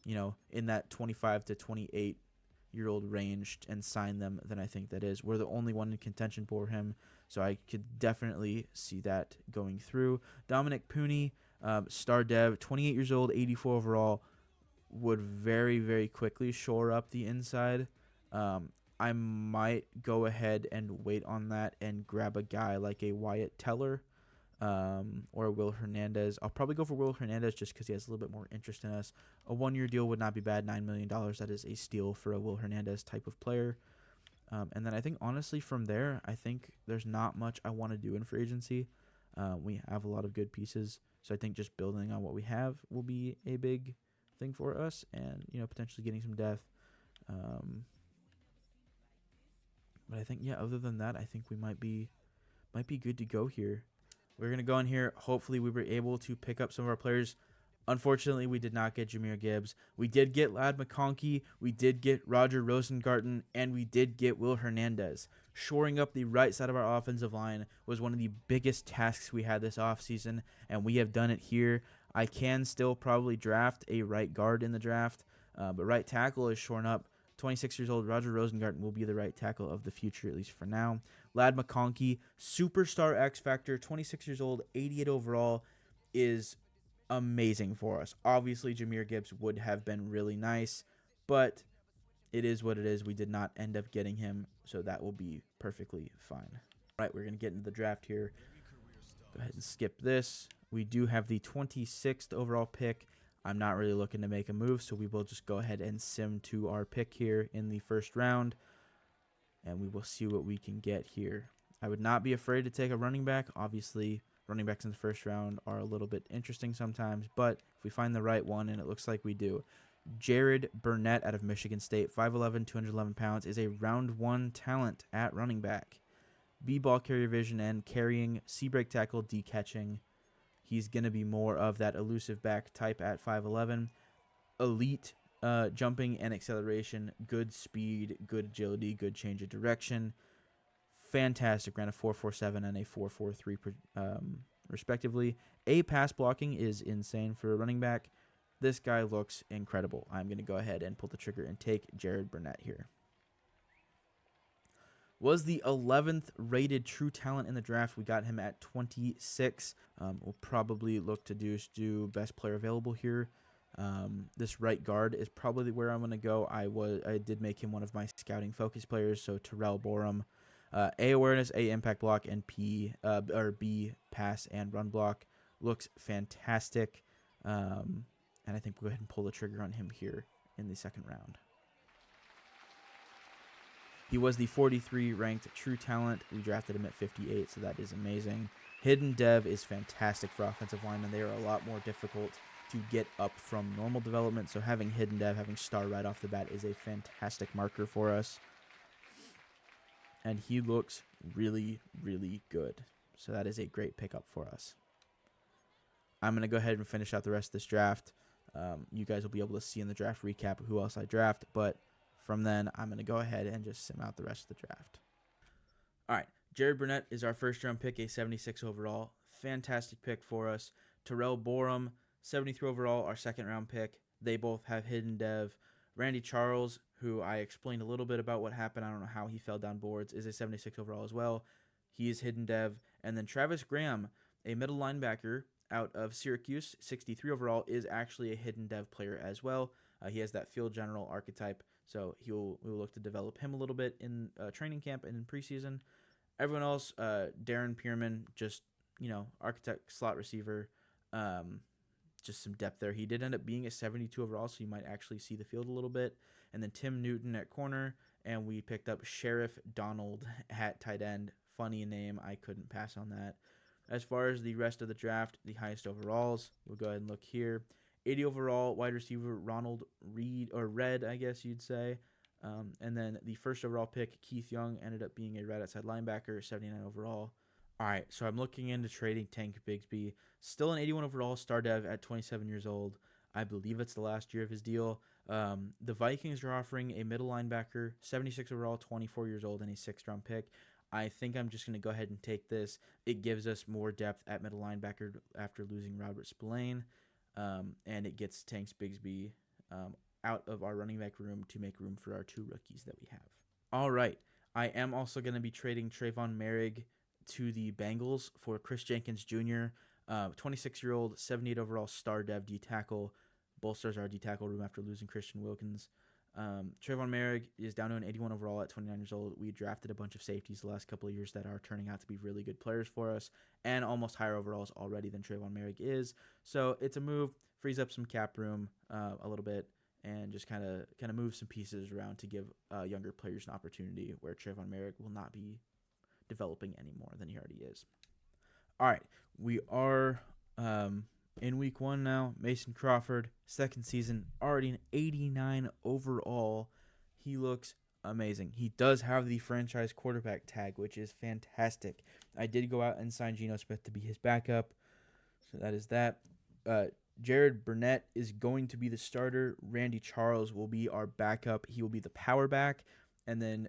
in that 25 to 28-year-old range and sign them, then I think that is. We're the only one in contention for him, so I could definitely see that going through. Dominic Pooney, star dev, 28 years old, 84 overall, would very, very quickly shore up the inside. I might go ahead and wait on that and grab a guy like a Wyatt Teller or Will Hernandez. I'll probably go for Will Hernandez just because he has a little bit more interest in us. A 1-year deal would not be bad, $9 million. That is a steal for a Will Hernandez type of player. And then I think, honestly, from there, I think there's not much I want to do in free agency. We have a lot of good pieces, so I think just building on what we have will be a big thing for us and, potentially getting some depth. But I think, other than that, I think we might be good to go here. We're going to go in here. Hopefully we were able to pick up some of our players. Unfortunately, we did not get Jahmyr Gibbs. We did get Ladd McConkey. We did get Roger Rosengarten. And we did get Will Hernandez. Shoring up the right side of our offensive line was one of the biggest tasks we had this offseason, and we have done it here. I can still probably draft a right guard in the draft, but right tackle is shorn up. 26 years old, Roger Rosengarten will be the right tackle of the future, at least for now. Ladd McConkey, superstar X Factor, 26 years old, 88 overall, is amazing for us. Obviously, Jahmyr Gibbs would have been really nice, but it is what it is. We did not end up getting him, so that will be perfectly fine. All right, we're going to get into the draft here. Go ahead and skip this. We do have the 26th overall pick. I'm not really looking to make a move, so we will just go ahead and sim to our pick here in the first round, and we will see what we can get here. I would not be afraid to take a running back. Obviously, running backs in the first round are a little bit interesting sometimes, but if we find the right one, and it looks like we do, Jared Burnett out of Michigan State, 5'11", 211 pounds, is a round one talent at running back. B-ball carrier vision and carrying, C-break tackle, D-catching. He's going to be more of that elusive back type at 5'11". Elite jumping and acceleration, good speed, good agility, good change of direction. Fantastic. Ran a 4.47 and a 4.43 respectively. A pass blocking is insane for a running back. This guy looks incredible. I'm going to go ahead and pull the trigger and take Jared Burnett here. Was the 11th rated true talent in the draft. We got him at 26. We'll probably look to do best player available here. This right guard is probably where I'm going to go. I did make him one of my scouting focus players, so Terrell Borum. A awareness, A impact block, and B pass and run block. Looks fantastic. And I think we'll go ahead and pull the trigger on him here in the second round. He was the 43 ranked true talent. We drafted him at 58, so that is amazing. Hidden dev is fantastic for offensive linemen. They are a lot more difficult to get up from normal development, so having hidden dev, having star right off the bat is a fantastic marker for us. And he looks really, really good. So that is a great pickup for us. I'm going to go ahead and finish out the rest of this draft. You guys will be able to see in the draft recap who else I draft, but from then, I'm going to go ahead and just sim out the rest of the draft. All right, Jared Burnett is our first-round pick, a 76 overall. Fantastic pick for us. Terrell Borum, 73 overall, our second-round pick. They both have hidden dev. Randy Charles, who I explained a little bit about what happened, I don't know how he fell down boards, is a 76 overall as well. He is hidden dev. And then Travis Graham, a middle linebacker out of Syracuse, 63 overall, is actually a hidden dev player as well. He has that field general archetype, so we will look to develop him a little bit in training camp and in preseason. Everyone else, Darren Pierman, just, architect slot receiver, just some depth there. He did end up being a 72 overall, so you might actually see the field a little bit. And then Tim Newton at corner, and we picked up Sheriff Donald at tight end. Funny name, I couldn't pass on that. As far as the rest of the draft, the highest overalls, we'll go ahead and look here. 80 overall, wide receiver Ronald Red, I guess you'd say. And then the first overall pick, Keith Young, ended up being a right outside linebacker, 79 overall. All right, so I'm looking into trading Tank Bigsby. Still an 81 overall star dev at 27 years old. I believe it's the last year of his deal. The Vikings are offering a middle linebacker, 76 overall, 24 years old, and a sixth-round pick. I think I'm just going to go ahead and take this. It gives us more depth at middle linebacker after losing Robert Spillane. And it gets Tanks Bigsby out of our running back room to make room for our two rookies that we have. All right. I am also going to be trading Trayvon Merrick to the Bengals for Chris Jenkins Jr., 26-year-old, 78 overall star dev D-tackle. Bolsters our D-tackle room after losing Christian Wilkins. Trayvon Merrick is down to an 81 overall at 29 years old. We drafted a bunch of safeties the last couple of years that are turning out to be really good players for us and almost higher overalls already than Trayvon Merrick is. So it's a move, frees up some cap room a little bit, and just kind of move some pieces around to give younger players an opportunity where Trayvon Merrick will not be developing any more than he already is. All right, we are in week one now. Mason Crawford, second season, already an 89 overall. He looks amazing. He does have the franchise quarterback tag, which is fantastic. I did go out and sign Geno Smith to be his backup, so that is that. Jared Burnett is going to be the starter. Randy Charles will be our backup. He will be the power back. And then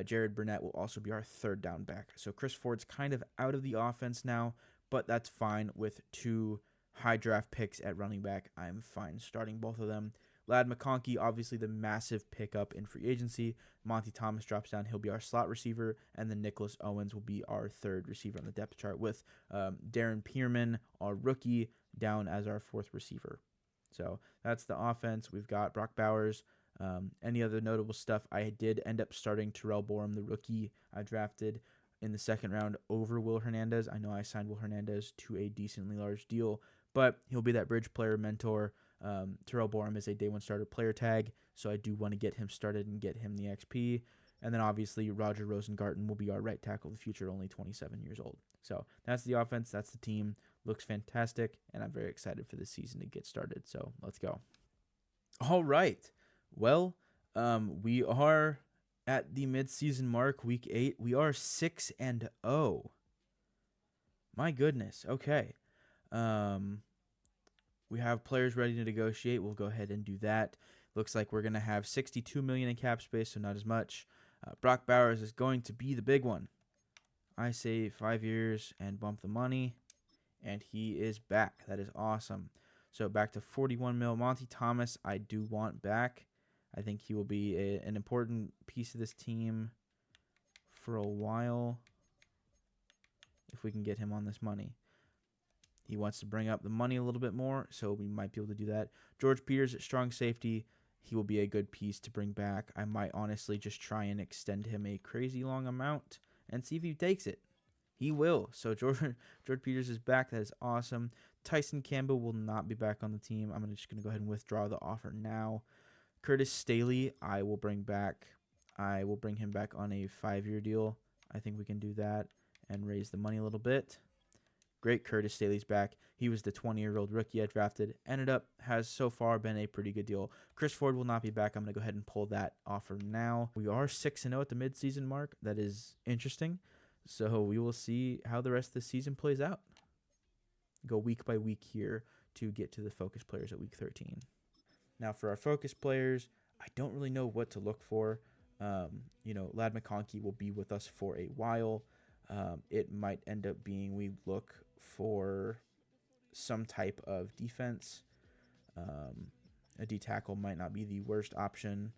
Jared Burnett will also be our third down back. So Chris Ford's kind of out of the offense now, but that's fine with 2 high draft picks at running back. I'm fine starting both of them. Ladd McConkey, obviously the massive pickup in free agency. Monty Thomas drops down. He'll be our slot receiver. And then Nicholas Owens will be our third receiver on the depth chart with Darren Pearman, our rookie, down as our 4th receiver. So that's the offense. We've got Brock Bowers. Any other notable stuff? I did end up starting Terrell Borum, the rookie I drafted in the 2nd round over Will Hernandez. I know I signed Will Hernandez to a decently large deal, but he'll be that bridge player mentor. Terrell Borum is a day 1 starter player tag, so I do want to get him started and get him the XP. And then obviously Roger Rosengarten will be our right tackle of the future, only 27 years old. So that's the offense. That's the team. Looks fantastic, and I'm very excited for this season to get started. So let's go. All right. Well, we are at the midseason mark, week 8. We are 6-0. My goodness. Okay. We have players ready to negotiate. We'll go ahead and do that. Looks like we're going to have $62 million in cap space, so not as much. Brock Bowers is going to be the big one. I say 5 years and bump the money, and he is back. That is awesome. So back to 41 mil. Monty Thomas, I do want back. I think he will be an important piece of this team for a while if we can get him on this money. He wants to bring up the money a little bit more, so we might be able to do that. George Peters at strong safety. He will be a good piece to bring back. I might honestly just try and extend him a crazy long amount and see if he takes it. He will. So George Peters is back. That is awesome. Tyson Campbell will not be back on the team. I'm just going to go ahead and withdraw the offer now. Curtis Staley, I will bring back. I will bring him back on a 5-year deal. I think we can do that and raise the money a little bit. Great, Curtis Staley's back. He was the 20-year-old rookie I drafted. Has so far been a pretty good deal. Chris Ford will not be back. I'm going to go ahead and pull that offer now. We are 6-0 at the midseason mark. That is interesting. So we will see how the rest of the season plays out. Go week by week here to get to the focus players at week 13. Now for our focus players, I don't really know what to look for. Ladd McConkey will be with us for a while. It might end up being we look for some type of defense. A D tackle might not be the worst option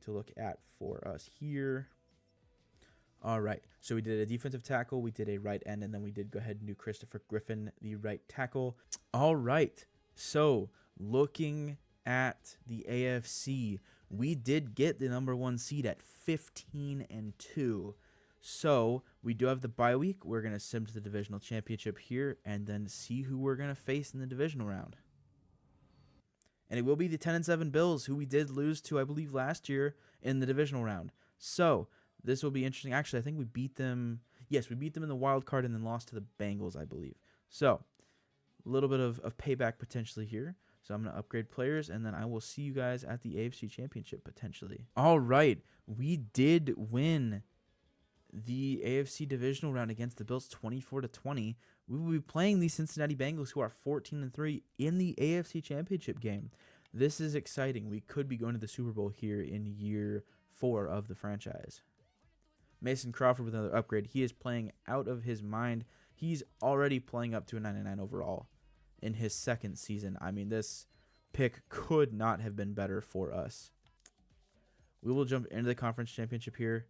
to look at for us here. All right, so we did a defensive tackle, we did a right end, and then we did go ahead and do Christopher Griffin, the right tackle. All right, so looking at the AFC, we did get the number 1 seed at 15-2. So we do have the bye week. We're going to sim to the divisional championship here and then see who we're going to face in the divisional round. And it will be the 10-7 Bills, who we did lose to, I believe, last year in the divisional round. So this will be interesting. Actually, I think we beat them. Yes, we beat them in the wild card and then lost to the Bengals, I believe. So a little bit of payback potentially here. So I'm going to upgrade players, and then I will see you guys at the AFC Championship potentially. All right, we did win the AFC divisional round against the Bills 24-20. We will be playing the Cincinnati Bengals, who are 14-3 in the AFC Championship game. This is exciting. We could be going to the Super Bowl here in year 4 of the franchise. Mason Crawford with another upgrade. He is playing out of his mind. He's already playing up to a 99 overall in his 2nd season. I mean, this pick could not have been better for us. We will jump into the conference championship here,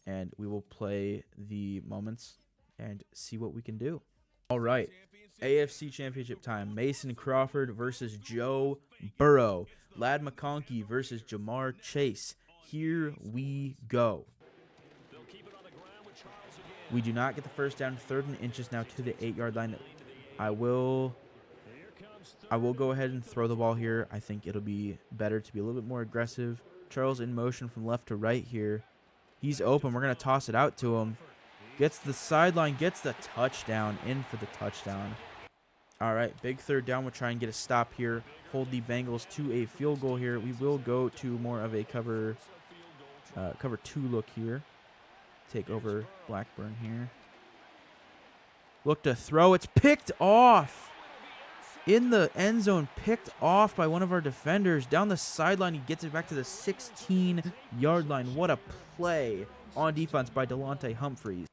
and we will play the moments and see what we can do. All right, AFC Championship time. Mason Crawford versus Joe Burrow. Ladd McConkey versus Jamar Chase. Here we go. We do not get the first down. 3rd and inches now to the 8-yard line. I will go ahead and throw the ball here. I think it'll be better to be a little bit more aggressive. Charles in motion from left to right here. He's open. We're going to toss it out to him. Gets the sideline, gets the touchdown, in for the touchdown. All right, big 3rd down. We'll try and get a stop here. Hold the Bengals to a field goal here. We will go to more of a cover 2 look here. Take over Blackburn here. Look to throw. It's picked off. in the end zone, picked off by one of our defenders. Down the sideline, he gets it back to the 16-yard line. What a play on defense by Delonte Humphreys.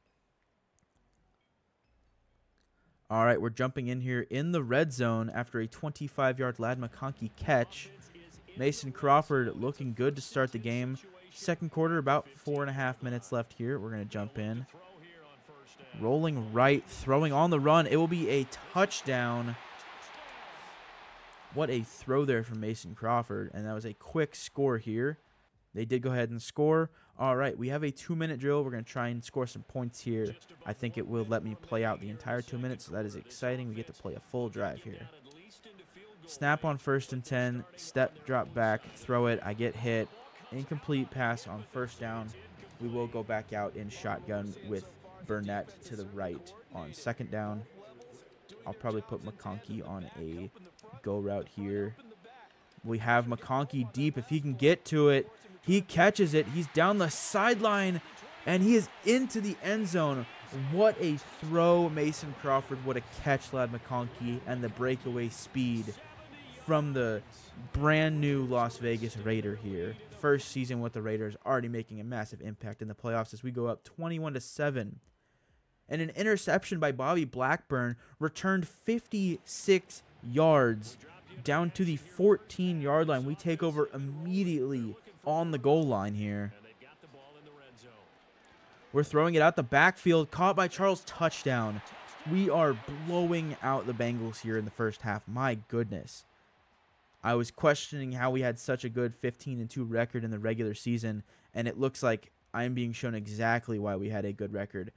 All right, we're jumping in here in the red zone after a 25-yard Ladd McConkey catch. Mason Crawford looking good to start the game. Second quarter, about 4.5 minutes left here. We're going to jump in. Rolling right, throwing on the run. It will be a touchdown. What a throw there from Mason Crawford. And that was a quick score here. They did go ahead and score. All right, we have a 2-minute drill. We're going to try and score some points here. I think it will let me play out the entire 2 minutes, so that is exciting. We get to play a full drive here. Snap on 1st and 10. Step, drop back, throw it. I get hit. Incomplete pass on 1st down. We will go back out in shotgun with Burnett to the right on 2nd down. I'll probably put McConkey on a go route here. We have McConkey deep. If he can get to it, he catches it. He's down the sideline, and he is into the end zone. What a throw, Mason Crawford. What a catch, Ladd McConkey, and the breakaway speed from the brand new Las Vegas Raider here. First season with the Raiders, already making a massive impact in the playoffs as we go up 21-7. And an interception by Bobby Blackburn returned 56 yards down to the 14-yard line. We take over immediately on the goal line here. We're throwing it out the backfield, caught by Charles, touchdown. We are blowing out the Bengals here in the first half. My goodness. I was questioning how we had such a good 15-2 record in the regular season, and it looks like I'm being shown exactly why we had a good record.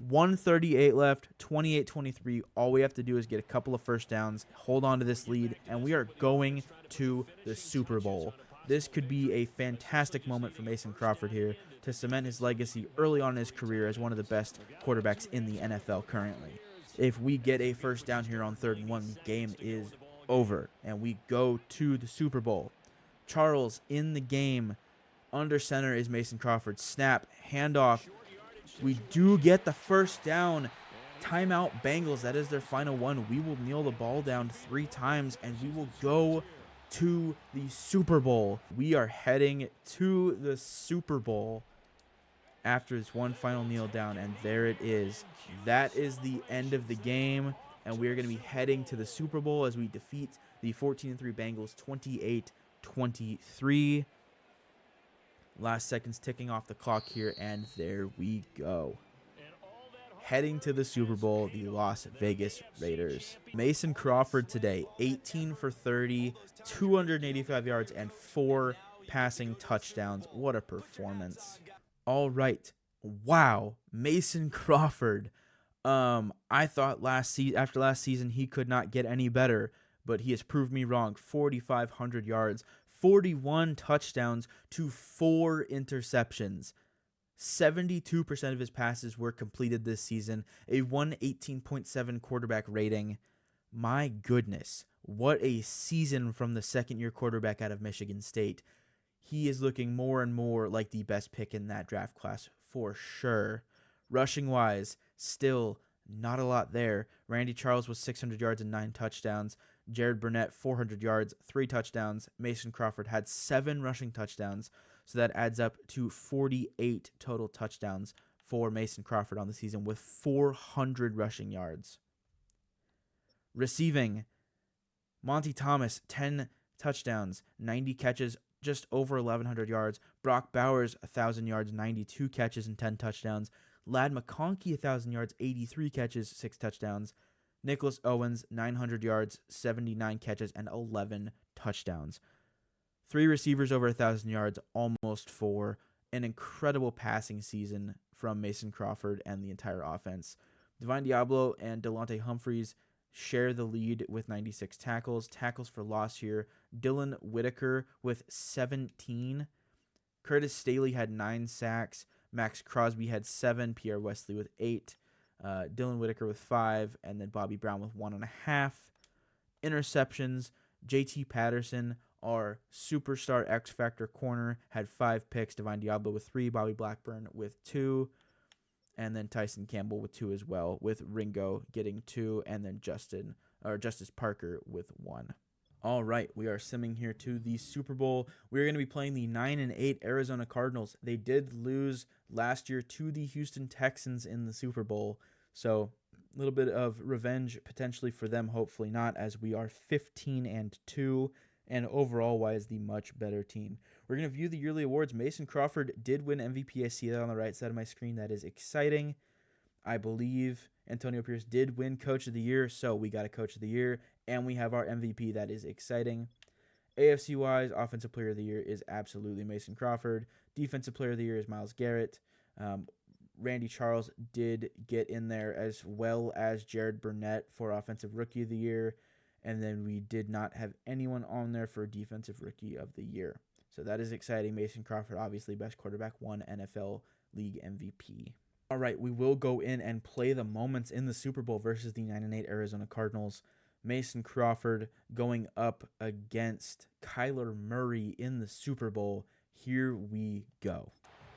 1:38 left, 28-23. All we have to do is get a couple of first downs, hold on to this lead, and we are going to the Super Bowl. This could be a fantastic moment for Mason Crawford here to cement his legacy early on in his career as one of the best quarterbacks in the NFL currently. If we get a first down here on 3rd and 1, the game is over, and we go to the Super Bowl. Charles in the game. Under center is Mason Crawford. Snap, handoff. We do get the first down. Timeout Bengals. That is their final one. We will kneel the ball down 3 times, and we will go to the Super Bowl. We are heading to the Super Bowl after this one final kneel down, and there it is. That is the end of the game, and we are going to be heading to the Super Bowl as we defeat the 14-3 Bengals 28-23. Last seconds ticking off the clock here, and there we go. Heading to the Super Bowl, the Las Vegas Raiders. Mason Crawford today, 18 for 30, 285 yards, and 4 passing touchdowns. What a performance. All right. Wow. Mason Crawford. I thought after last season he could not get any better, but he has proved me wrong. 4,500 yards, 41 touchdowns to 4 interceptions. 72% of his passes were completed this season, a 118.7 quarterback rating. My goodness, what a season from the second-year quarterback out of Michigan State. He is looking more and more like the best pick in that draft class for sure. Rushing-wise, still not a lot there. Randy Charles was 600 yards and 9 touchdowns. Jared Burnett, 400 yards, 3 touchdowns. Mason Crawford had 7 rushing touchdowns. So that adds up to 48 total touchdowns for Mason Crawford on the season with 400 rushing yards. Receiving, Monty Thomas, 10 touchdowns, 90 catches, just over 1,100 yards. Brock Bowers, 1,000 yards, 92 catches, and 10 touchdowns. Ladd McConkey, 1,000 yards, 83 catches, 6 touchdowns. Nicholas Owens, 900 yards, 79 catches, and 11 touchdowns. 3 receivers over 1,000 yards, almost 4. An incredible passing season from Mason Crawford and the entire offense. Divine Diablo and Delonte Humphreys share the lead with 96 tackles. Tackles for loss here. Dylan Whitaker with 17. Curtis Staley had 9 sacks. Max Crosby had 7. Pierre Wesley with 8. Dylan Whitaker with 5. And then Bobby Brown with 1.5. Interceptions. JT Patterson, our superstar X-Factor corner, had 5 picks. Divine Diablo with 3. Bobby Blackburn with 2. And then Tyson Campbell with 2 as well, with Ringo getting 2, and then Justin or Justice Parker with 1. All right, we are simming here to the Super Bowl. We're going to be playing the 9-8 Arizona Cardinals. They did lose last year to the Houston Texans in the Super Bowl, so a little bit of revenge potentially for them, hopefully not, as we are 15-2, and overall wise the much better team. We're going to view the yearly awards. Mason Crawford did win MVP. I see that on the right side of my screen. That is exciting. I believe Antonio Pierce did win Coach of the Year, so we got a Coach of the Year, and we have our MVP. That is exciting. AFC-wise, Offensive Player of the Year is absolutely Mason Crawford. Defensive Player of the Year is Myles Garrett. Randy Charles did get in there, as well as Jared Burnett for Offensive Rookie of the Year, and then we did not have anyone on there for Defensive Rookie of the Year. So that is exciting. Mason Crawford, obviously best quarterback, 1 NFL League MVP. All right, we will go in and play the moments in the Super Bowl versus the 9-8 Arizona Cardinals. Mason Crawford going up against Kyler Murray in the Super Bowl. Here we go.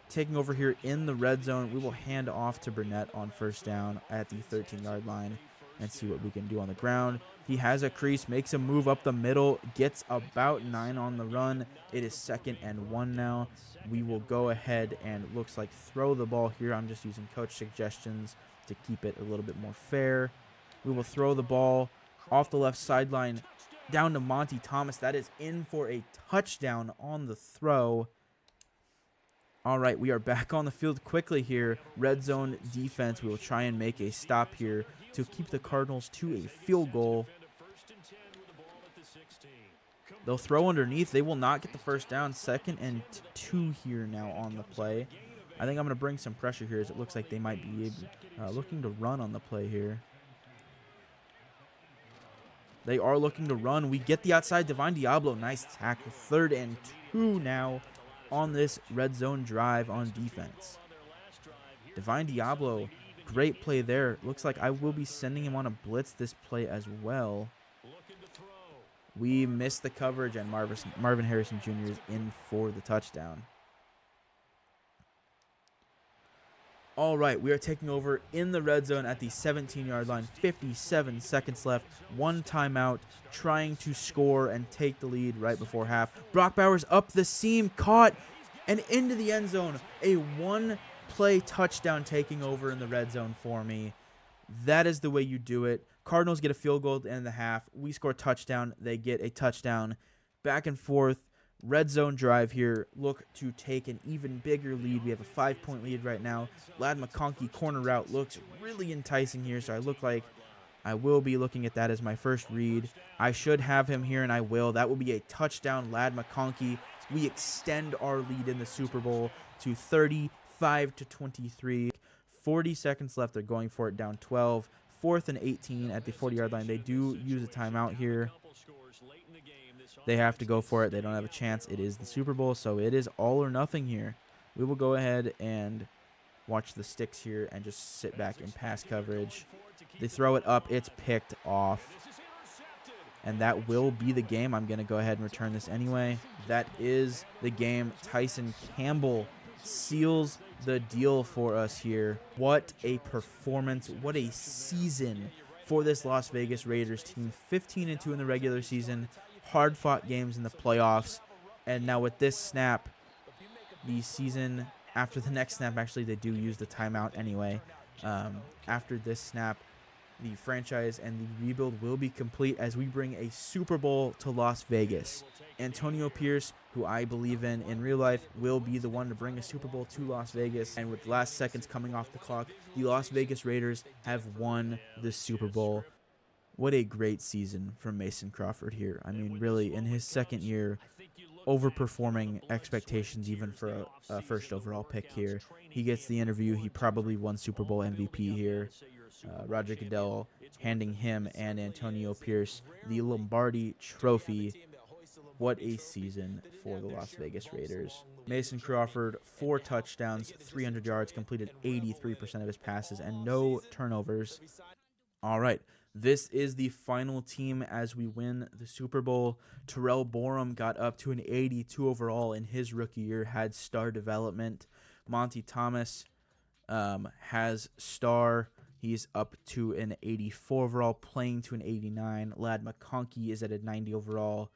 Taking over here in the red zone, we will hand off to Burnett on first down at the 13-yard line and see what we can do on the ground. He has a crease, makes a move up the middle, gets about 9 on the run. It is 2nd and 1 now. We will go ahead and looks like throw the ball here. I'm just using coach suggestions to keep it a little bit more fair. We will throw the ball off the left sideline down to Monty Thomas. That is in for a touchdown on the throw. All right, we are back on the field quickly here. Red zone defense. We will try and make a stop here to keep the Cardinals to a field goal. They'll throw underneath. They will not get the first down. 2nd and 2 here now on the play. I think I'm going to bring some pressure here, as it looks like they might be looking to run on the play here. They are looking to run. We get the outside. Divine Diablo, nice tackle. 3rd and 2 now on this red zone drive on defense. Divine Diablo, great play there. Looks like I will be sending him on a blitz this play as well. We missed the coverage, and Marvin Harrison Jr. is in for the touchdown. All right, we are taking over in the red zone at the 17-yard line. 57 seconds left. 1 timeout, trying to score and take the lead right before half. Brock Bowers up the seam, caught, and into the end zone. A 1-play touchdown taking over in the red zone for me. That is the way you do it. Cardinals get a field goal at the end of the half. We score a touchdown. They get a touchdown. Back and forth. Red zone drive here. Look to take an even bigger lead. We have a 5-point lead right now. Ladd McConkey corner route looks really enticing here, so I look like I will be looking at that as my first read. I should have him here, and I will. That will be a touchdown, Ladd McConkey. We extend our lead in the Super Bowl to 35-23. 40 seconds left. They're going for it, down 12. 4th and 18 at the 40-yard line. They do use a timeout here. They have to go for it. They don't have a chance. It is the Super Bowl, so it is all or nothing here. We will go ahead and watch the sticks here and just sit back in pass coverage. They throw it up. It's picked off. And that will be the game. I'm going to go ahead and return this anyway. That is the game. Tyson Campbell seals the deal for us here. What a performance. What a season for this Las Vegas Raiders team. 15-2 in the regular season. Hard-fought games in the playoffs. And now with this snap, the season after the next snap, actually they do use the timeout anyway. After this snap, the franchise and the rebuild will be complete as we bring a Super Bowl to Las Vegas. Antonio Pierce, who I believe in real life, will be the one to bring a Super Bowl to Las Vegas. And with the last seconds coming off the clock, the Las Vegas Raiders have won the Super Bowl. What a great season from Mason Crawford here. I mean, really, in his 2nd year, overperforming expectations even for a first overall pick here. He gets the interview. He probably won Super Bowl MVP here. Roger Goodell handing him and Antonio Pierce the Lombardi Trophy. What a season for the Las Vegas Raiders. Mason Crawford, 4 touchdowns, 300 yards, completed 83% of his passes, and no turnovers. All right, this is the final team as we win the Super Bowl. Terrell Borum got up to an 82 overall in his rookie year, had star development. Monty Thomas has star. He's up to an 84 overall, playing to an 89. Lad McConkey is at a 90 overall.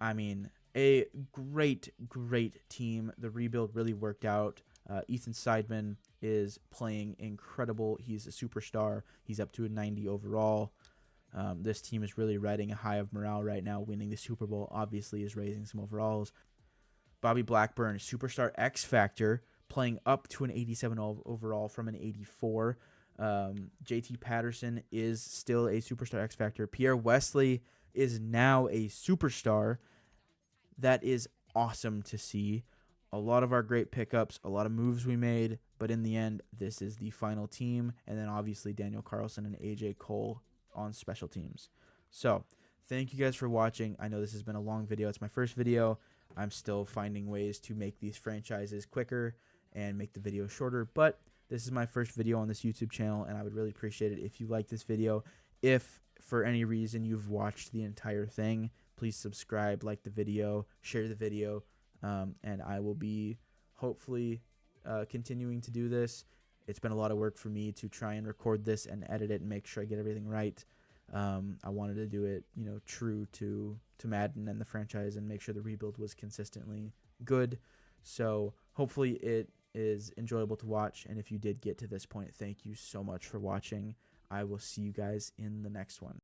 I mean, a great team. The rebuild really worked out. Ethan Seidman is playing incredible. He's a superstar. He's up to a 90 overall. This team is really riding a high of morale right now. Winning the Super Bowl obviously is raising some overalls. Bobby Blackburn, superstar X Factor, playing up to an 87 overall from an 84. JT Patterson is still a superstar X Factor. Pierre Wesley is now a superstar. That is awesome to see. A lot of our great pickups, a lot of moves we made, but in the end, this is the final team. And then obviously Daniel Carlson and AJ Cole on special teams. So thank you guys for watching. I know this has been a long video. It's my first video. I'm still finding ways to make these franchises quicker and make the video shorter, but this is my first video on this YouTube channel, and I would really appreciate it if you like this video. If for any reason you've watched the entire thing, please subscribe, like the video, share the video, and I will be hopefully continuing to do this. It's been a lot of work for me to try and record this and edit it and make sure I get everything right. I wanted to do it, true to Madden and the franchise and make sure the rebuild was consistently good. So hopefully it is enjoyable to watch. And if you did get to this point, thank you so much for watching. I will see you guys in the next one.